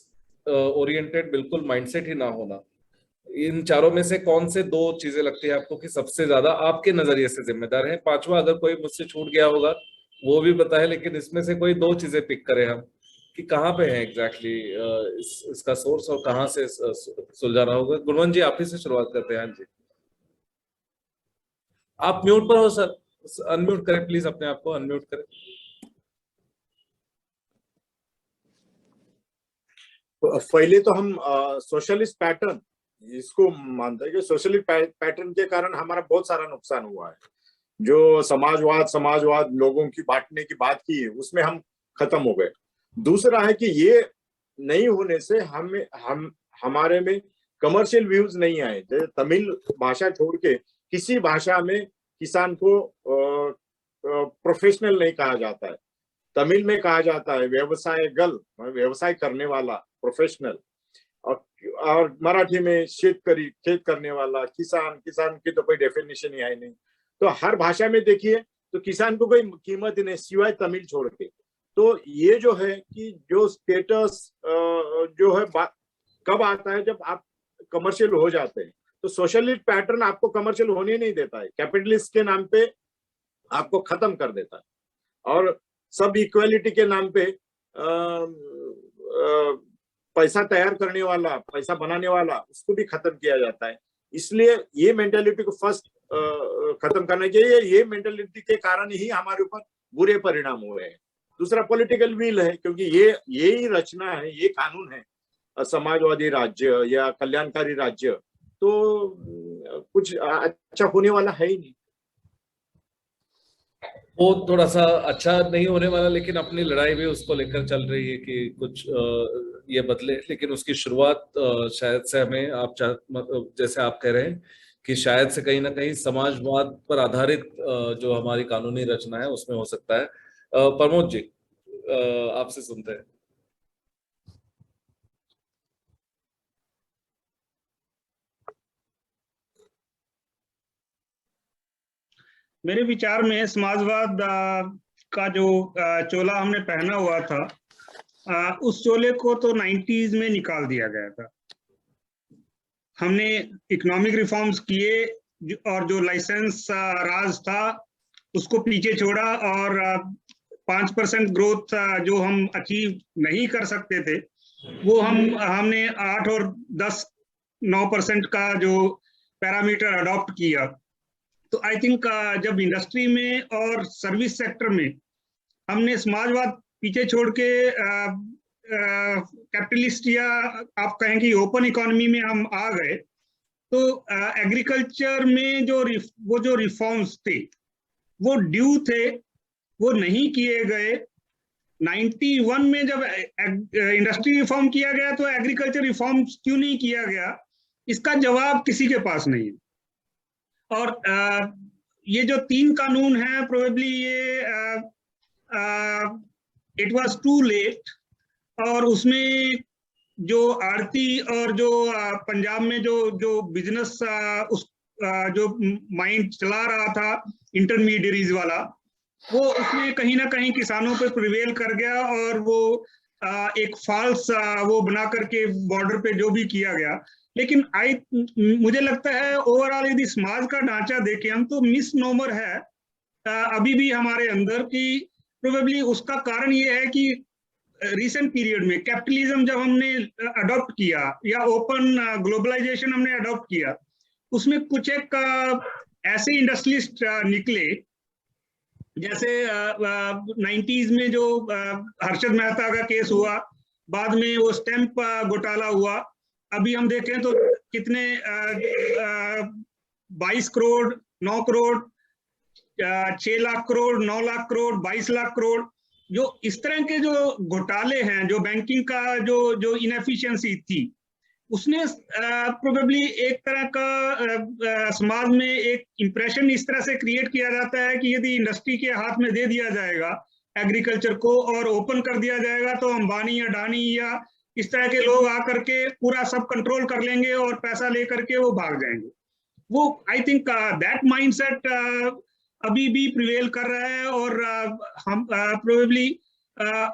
ओरिएंटेड बिल्कुल माइंडसेट ही ना होना। इन चारों में से कौन से दो चीजें लगती है आपको कि सबसे ज्यादा आपके नजरिए से जिम्मेदार है? पांचवा अगर कोई मुझसे छूट गया होगा वो भी बताए, लेकिन इसमें से कोई दो चीजें पिक करें हम कि कहाँ पे है एग्जैक्टली इसका सोर्स और कहाँ से सुलझाना होगा। गुणवंत जी, आप ही से शुरुआत करते हैं। हाँ जी, आप म्यूट पर हो सर, अनम्यूट करें प्लीज, अपने आप को अनम्यूट करें। पहले तो हम सोशलिस्ट पैटर्न इसको मानते हैं कि सोशलिस्ट पैटर्न के कारण हमारा बहुत सारा नुकसान हुआ है। जो समाजवाद लोगों की बांटने की बात की है उसमें हम खत्म हो गए। दूसरा है कि ये नहीं होने से हमारे में कमर्शियल व्यूज नहीं आए। जैसे तमिल भाषा छोड़ के किसी भाषा में किसान को प्रोफेशनल नहीं कहा जाता है। तमिल में कहा जाता है व्यवसाय करने वाला, प्रोफेशनल, और मराठी में खेत करने वाला, किसान की तो कोई डेफिनेशन ही है नहीं। तो हर भाषा में देखिए तो किसान को कोई कीमत ही नहीं सिवाय तमिल छोड़ के। तो ये जो है कि जो स्टेटस जो है कब आता है, जब आप कमर्शियल हो जाते हैं। तो सोशलिस्ट पैटर्न आपको कमर्शियल होने नहीं देता है, कैपिटलिस्ट के नाम पे आपको खत्म कर देता है, और सब इक्वालिटी के नाम पे पैसा तैयार करने वाला, पैसा बनाने वाला, उसको भी खत्म किया जाता है। इसलिए ये मेंटालिटी को फर्स्ट खत्म करना चाहिए। ये मेंटालिटी के कारण ही हमारे ऊपर बुरे परिणाम हुए हैं। दूसरा पॉलिटिकल विल है, क्योंकि यही रचना है, ये कानून है समाजवादी राज्य या कल्याणकारी राज्य, तो कुछ अच्छा होने वाला है ही नहीं। वो थोड़ा सा अच्छा नहीं होने वाला, लेकिन अपनी लड़ाई भी उसको लेकर चल रही है कि कुछ ये बदले। लेकिन उसकी शुरुआत शायद से हमें जैसे आप कह रहे हैं कि शायद से कहीं ना कहीं समाजवाद पर आधारित जो हमारी कानूनी रचना है उसमें हो सकता है। प्रमोद जी, आपसे सुनते हैं। मेरे विचार में समाजवाद का जो चोला हमने पहना हुआ था, उस चोले को तो 90s में निकाल दिया गया था। हमने इकोनॉमिक रिफॉर्म्स किए और जो लाइसेंस राज था उसको पीछे छोड़ा, और 5% ग्रोथ जो हम अचीव नहीं कर सकते थे वो हमने 8 और 9% का जो पैरामीटर अडॉप्ट किया। तो आई थिंक जब इंडस्ट्री में और सर्विस सेक्टर में हमने समाजवाद पीछे छोड़ के कैपिटलिस्ट या आप कहें कि ओपन इकोनॉमी में हम आ गए, तो एग्रीकल्चर में जो रिफॉर्म्स थे वो ड्यू थे, वो नहीं किए गए। 91 में जब इंडस्ट्री रिफॉर्म किया गया तो एग्रीकल्चर रिफॉर्म क्यों नहीं किया गया, इसका जवाब किसी के पास नहीं है। और ये जो 3 कानून हैं, प्रोबेबली ये इट वाज टू लेट, और उसमें जो आरती और जो पंजाब में जो बिजनेस उस जो माइंड चला रहा था इंटरमीडियरीज वाला, वो उसमें कहीं ना कहीं किसानों पे प्रिवेल कर गया, और वो एक फॉल्स वो बना करके बॉर्डर पे जो भी किया गया। लेकिन मुझे लगता है ओवरऑल यदि समाज का ढांचा देखें हम, तो मिसनोमर है अभी भी हमारे अंदर की। प्रोबेबली उसका कारण ये है कि रिसेंट पीरियड में कैपिटलिज्म जब हमने अडॉप्ट किया, या ओपन ग्लोबलाइजेशन हमने अडॉप्ट किया, उसमें कुछ एक ऐसे इंडस्ट्रियलिस्ट निकले, जैसे 90s में जो हर्षद मेहता का केस हुआ, बाद में वो स्टैंप घोटाला हुआ, अभी हम देखें तो कितने 22 करोड़, 9 करोड़, 6 लाख करोड़, 9 लाख करोड़, 22 लाख करोड़, जो इस तरह के जो घोटाले हैं, जो बैंकिंग का जो इनएफिशिएंसी थी, उसने प्रोबेबली एक तरह का समाज में एक इंप्रेशन इस तरह से क्रिएट किया जाता है कि यदि इंडस्ट्री के हाथ में दे दिया जाएगा एग्रीकल्चर को और ओपन कर दिया जाएगा, तो अंबानी, अडानी या इस तरह के लोग आकर के पूरा सब कंट्रोल कर लेंगे और पैसा लेकर के वो भाग जाएंगे। वो आई थिंक दैट माइंडसेट अभी भी प्रिवेल कर रहा है, और हम प्रोबेबली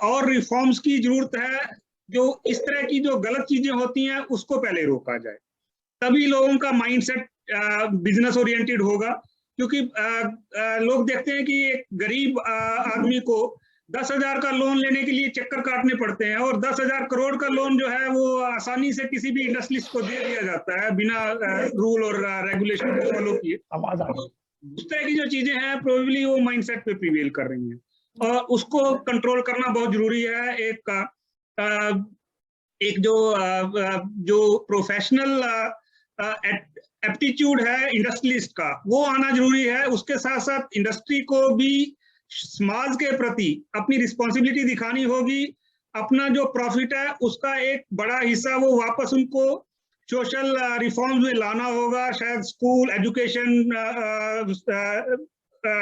और रिफॉर्म्स की जरूरत है, जो इस तरह की जो गलत चीजें होती हैं उसको पहले रोका जाए, तभी लोगों का माइंडसेट बिजनेस ओरिएंटेड होगा। क्योंकि लोग देखते हैं कि एक गरीब आदमी को 10,000 का लोन लेने के लिए चक्कर काटने पड़ते हैं, और 10,000 करोड़ का लोन जो है वो आसानी से किसी भी इंडस्ट्रियलिस्ट को दे दिया जाता है बिना रूल और रेगुलेशन को फॉलो किए। आवाज आ तो उस तरह की जो चीजें हैं प्रोबेबली वो माइंडसेट पे प्रिवेल कर रही हैं, और उसको कंट्रोल करना बहुत जरूरी है। एक जो प्रोफेशनल एप्टीट्यूड है इंडस्ट्रियलिस्ट का, वो आना जरूरी है। उसके साथ साथ इंडस्ट्री को भी समाज के प्रति अपनी रिस्पॉन्सिबिलिटी दिखानी होगी। अपना जो प्रॉफिट है उसका एक बड़ा हिस्सा वो वापस उनको सोशल रिफॉर्म्स में लाना होगा, शायद स्कूल, एजुकेशन,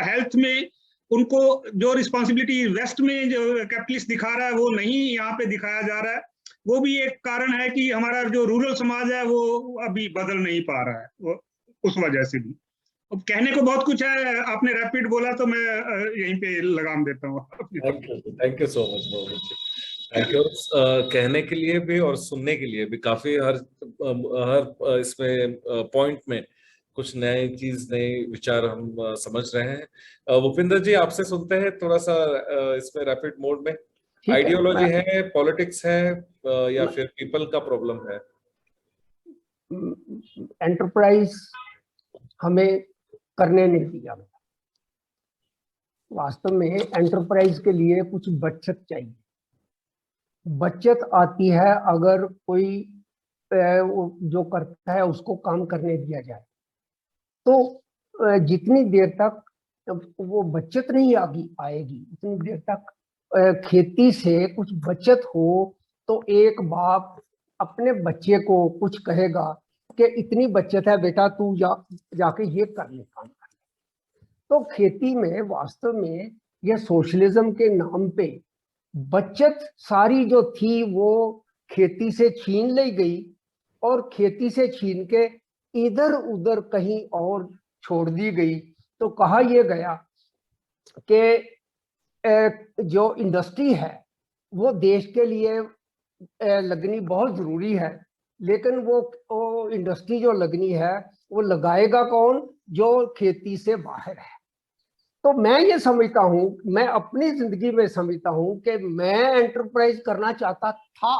हेल्थ में उनको जो रिस्पॉन्सिबिलिटी वेस्ट में जो कैपिटलिस्ट दिखा रहा है वो नहीं यहाँ पे दिखाया जा रहा है। वो भी एक कारण है कि हमारा जो रूरल समाज है वो अभी बदल नहीं पा रहा है, वो उस वजह से भी। अब कहने को बहुत कुछ है, आपने रैपिड बोला तो मैं यहीं पे लगाम देता हूँ। Thank you so much Mohammed ji, thank you. कहने के लिए भी और सुनने के लिए भी काफी हर इसमें पॉइंट में कुछ नए चीज, नए विचार हम समझ रहे हैं। भूपिंदर जी, आपसे सुनते हैं थोड़ा सा इसमें रैपिड मोड में। आइडियोलॉजी है, पॉलिटिक्स है, या फिर पीपल का प्रॉब्लम है? एंटरप्राइज हमें करने नहीं दिया। वास्तव में एंटरप्राइज के लिए कुछ बचत चाहिए। बचत आती है अगर कोई जो करता है उसको काम करने दिया जाए। तो जितनी देर तक वो बचत नहीं आएगी, उतनी देर तक खेती से कुछ बचत हो तो एक बाप अपने बच्चे को कुछ कहेगा कि इतनी बचत है बेटा, तू जाके ये कर ले, काम कर ले। तो खेती में वास्तव में ये सोशलिज्म के नाम पे बचत सारी जो थी वो खेती से छीन ली गई, और खेती से छीन के इधर उधर कहीं और छोड़ दी गई। तो कहा यह गया कि जो इंडस्ट्री है वो देश के लिए लगनी बहुत जरूरी है, लेकिन वो इंडस्ट्री जो लगनी है वो लगाएगा कौन? जो खेती से बाहर है। तो मैं ये समझता हूं, मैं अपनी जिंदगी में समझता हूं कि मैं एंटरप्राइज करना चाहता था,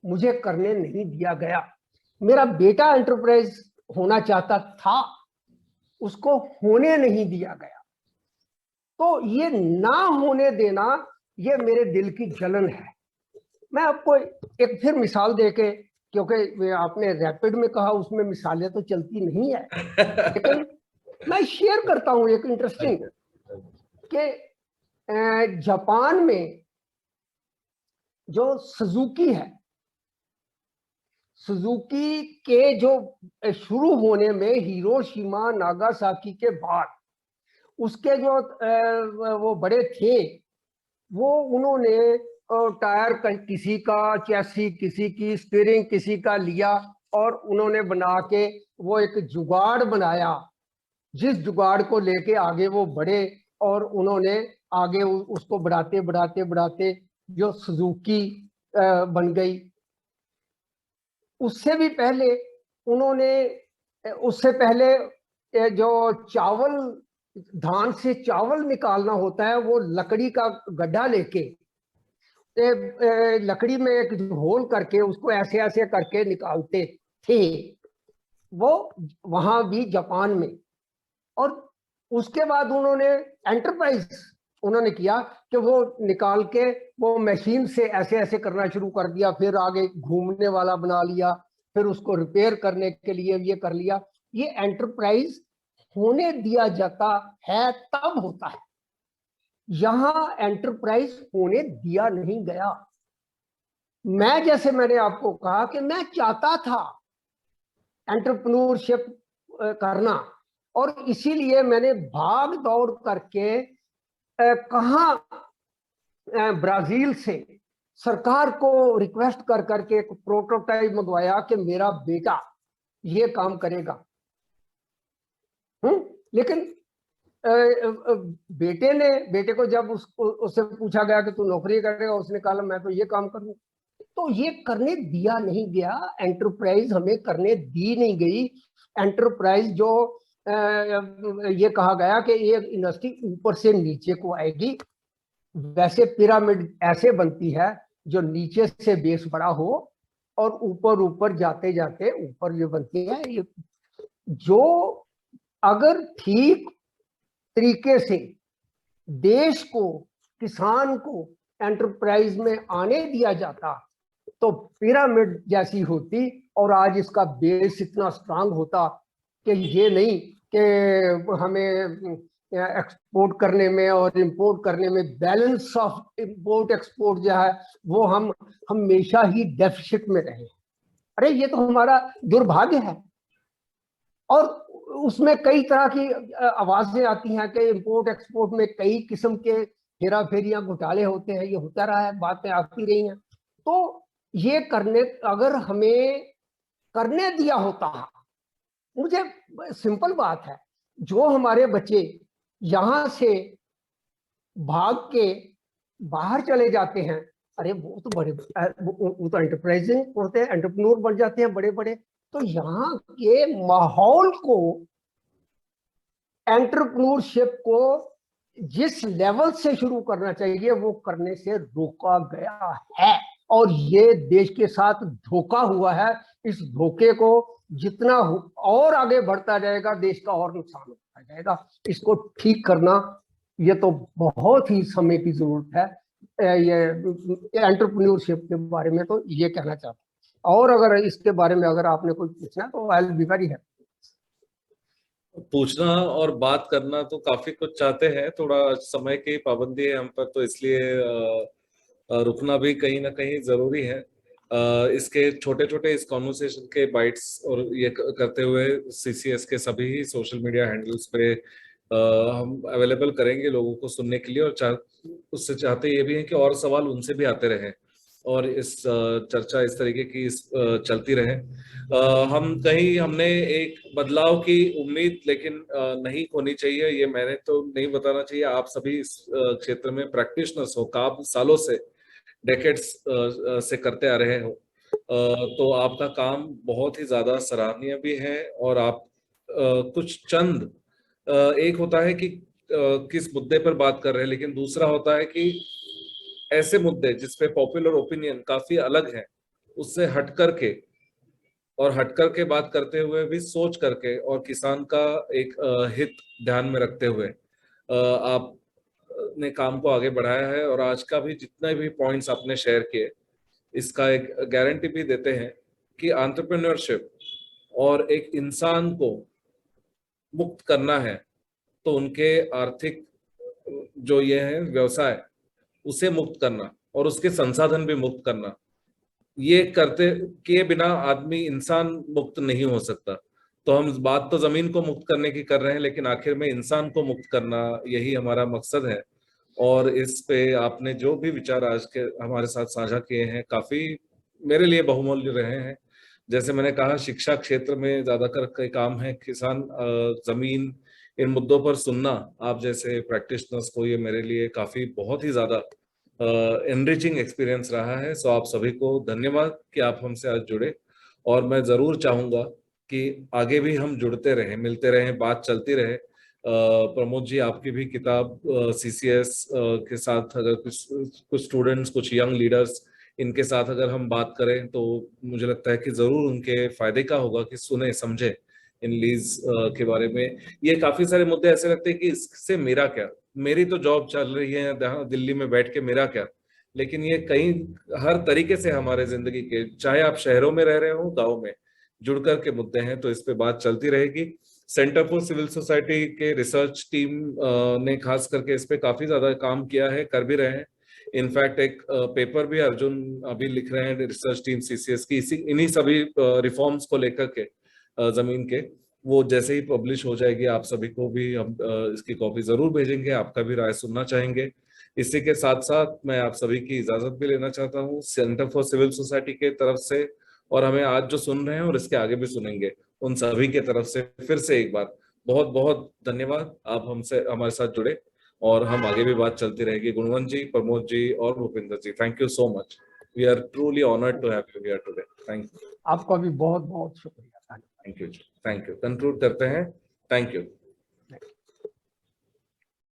मुझे करने नहीं दिया गया। मेरा बेटा एंटरप्राइज होना चाहता था, उसको होने नहीं दिया गया। तो ये ना होने देना, ये मेरे दिल की जलन है। मैं आपको एक फिर मिसाल देके, क्योंकि आपने रैपिड में कहा, उसमें मिसालें तो चलती नहीं है, लेकिन मैं शेयर करता हूं एक इंटरेस्टिंग, कि जापान में जो सुजुकी है, सुजुकी के जो शुरू होने में हिरोशिमा नागासाकी के बाद उसके जो वो बड़े थे, वो उन्होंने टायर किसी का, चैसी किसी की, स्टीयरिंग किसी का लिया और उन्होंने बना के वो एक जुगाड़ बनाया, जिस जुगाड़ को लेके आगे वो बढ़े और उन्होंने आगे उसको बढ़ाते बढ़ाते बढ़ाते जो सुजुकी बन गई। उससे भी पहले उन्होंने, उससे पहले जो चावल, धान से चावल निकालना होता है, वो लकड़ी का गड्ढा लेके लकड़ी में एक होल करके उसको ऐसे ऐसे करके निकालते थे, वो वहां भी जापान में। और उसके बाद उन्होंने एंटरप्राइज उन्होंने किया कि वो निकाल के वो मशीन से ऐसे ऐसे करना शुरू कर दिया, फिर आगे घूमने वाला बना लिया, फिर उसको रिपेयर करने के लिए ये कर लिया। ये एंटरप्राइज होने दिया जाता है तब होता है, यहां एंटरप्राइज होने दिया नहीं गया। मैं, जैसे मैंने आपको कहा कि मैं चाहता था एंटरप्रेन्योरशिप करना, और इसीलिए मैंने भाग दौड़ करके कहाँ ब्राजील से सरकार को रिक्वेस्ट कर करके एक प्रोटोटाइप मंगवाया कि मेरा बेटा ये काम करेगा। लेकिन बेटे को जब उससे पूछा गया कि तू नौकरी करेगा, उसने कहा मैं तो ये काम करूँ। तो ये करने दिया नहीं गया, एंटरप्राइज हमें करने दी नहीं गई। एंटरप्राइज जो ये कहा गया कि ये इंडस्ट्री ऊपर से नीचे को आएगी, वैसे पिरामिड ऐसे बनती है जो नीचे से बेस बड़ा हो और ऊपर ऊपर जाते जाते ऊपर ये बनती है। ये जो अगर ठीक तरीके से देश को, किसान को एंटरप्राइज में आने दिया जाता तो पिरामिड जैसी होती, और आज इसका बेस इतना स्ट्रांग होता कि ये नहीं कि हमें एक्सपोर्ट करने में और इंपोर्ट करने में बैलेंस ऑफ इंपोर्ट एक्सपोर्ट जो है वो हम हमेशा ही डेफिसिट में रहे। अरे ये तो हमारा दुर्भाग्य है। और उसमें कई तरह की आवाजें आती हैं कि इंपोर्ट एक्सपोर्ट में कई किस्म के हेरा फेरियां, घोटाले होते हैं, ये होता रहा है, बातें आती रही हैं। तो ये करने, अगर हमें करने दिया होता, मुझे सिंपल बात है, जो हमारे बच्चे यहां से भाग के बाहर चले जाते हैं, अरे वो तो बड़े, वो तो एंटरप्राइजिंग होते हैं, एंटरप्रेन्योर बन जाते हैं बड़े बड़े। तो यहाँ के माहौल को, एंटरप्रेन्योरशिप को जिस लेवल से शुरू करना चाहिए वो करने से रोका गया है, और ये देश के साथ धोखा हुआ है। इस धोखे को जितना और आगे बढ़ता जाएगा, देश का और नुकसान होता जाएगा। इसको ठीक करना, ये तो बहुत ही समय की जरूरत है। ये एंटरप्रेन्योरशिप के बारे में तो ये कहना चाहता हूँ। और अगर इसके बारे में अगर आपने कुछ पूछना तो I will be very happy. पूछना और बात करना तो काफी कुछ चाहते हैं, थोड़ा समय की पाबंदी है हम पर, तो इसलिए रुकना भी कहीं ना कहीं जरूरी है। इसके छोटे छोटे इस कॉन्वर्सेशन के बाइट्स और ये करते हुए सीसीएस के सभी ही सोशल मीडिया हैंडल्स पे हम अवेलेबल करेंगे लोगों को सुनने के लिए, और उससे चाहते ये भी हैं कि और सवाल उनसे भी आते रहें और इस चर्चा इस तरीके की चलती रहे। हमने एक बदलाव की उम्मीद लेकिन नहीं खोनी चाहिए। ये मैंने तो नहीं बताना चाहिए, आप सभी इस क्षेत्र में प्रैक्टिशनर्स हो, काफी सालों से, डेकेड्स से करते आ रहे हो, तो आपका काम बहुत ही ज्यादा सराहनीय भी है। और आप कुछ चंद, एक होता है कि किस मुद्दे पर बात कर रहे हैं, लेकिन दूसरा होता है कि ऐसे मुद्दे जिसपे पॉपुलर ओपिनियन काफी अलग है, उससे हट करके बात करते हुए भी सोच करके और किसान का एक हित ध्यान में रखते हुए आप ने काम को आगे बढ़ाया है। और आज का भी जितने भी पॉइंट्स आपने शेयर किए, इसका एक गारंटी भी देते हैं कि एंटरप्रेन्योरशिप और एक इंसान को मुक्त करना है तो उनके आर्थिक जो ये है व्यवसाय, उसे मुक्त करना और उसके संसाधन भी मुक्त करना, ये करते किए बिना आदमी इंसान मुक्त नहीं हो सकता। तो हम बात तो जमीन को मुक्त करने की कर रहे हैं, लेकिन आखिर में इंसान को मुक्त करना यही हमारा मकसद है। और इस पे आपने जो भी विचार आज के हमारे साथ साझा किए हैं काफी मेरे लिए बहुमूल्य रहे हैं। जैसे मैंने कहा, शिक्षा क्षेत्र में ज्यादातर कई काम है, किसान, जमीन, इन मुद्दों पर सुनना आप जैसे प्रैक्टिशनर्स को ये मेरे लिए काफी बहुत ही ज्यादा एनरिचिंग एक्सपीरियंस रहा है। सो आप सभी को धन्यवाद कि आप हमसे आज जुड़े। और मैं जरूर चाहूंगा कि आगे भी हम जुड़ते रहें, मिलते रहें, बात चलती रहे। प्रमोद जी, आपकी भी किताब सीसीएस के साथ अगर कुछ स्टूडेंट्स, कुछ यंग लीडर्स, इनके साथ अगर हम बात करें तो मुझे लगता है कि जरूर उनके फायदे का होगा कि सुने समझे इन लीज के बारे में। ये काफी सारे मुद्दे ऐसे लगते हैं कि इससे मेरा क्या, मेरी तो जॉब चल रही है दिल्ली में बैठ के, मेरा क्या। लेकिन ये कई हर तरीके से हमारे जिंदगी के, चाहे आप शहरों में रह रहे हो, गाँव में, जुड़कर के मुद्दे हैं। तो इस पे बात चलती रहेगी। सेंटर फॉर सिविल सोसाइटी के रिसर्च टीम ने खास करके इस पे काफी ज्यादा काम किया है, कर भी रहे हैं। इनफैक्ट एक पेपर भी अर्जुन अभी लिख रहे हैं, रिसर्च टीम सीसीएस की, इन्हीं सभी रिफॉर्म्स को लेकर के, जमीन के। वो जैसे ही पब्लिश हो जाएगी आप सभी को भी हम इसकी कॉपी जरूर भेजेंगे, आपका भी राय सुनना चाहेंगे। इसी के साथ साथ मैं आप सभी की इजाजत भी लेना चाहता हूँ सेंटर फॉर सिविल सोसाइटी के तरफ से, और हमें आज जो सुन रहे हैं और इसके आगे भी सुनेंगे, उन सभी के तरफ से फिर से एक बार बहुत बहुत धन्यवाद। आप हमसे हमारे साथ जुड़े और हम आगे भी बात चलती रहेगी। गुणवंत जी, प्रमोद जी और Bhupinder ji, thank you so much. We are truly honoured to have you here today. Thank you. आपका भी बहुत बहुत शुक्रिया। Thank you. Thank you. Conclude करते हैं। Thank you.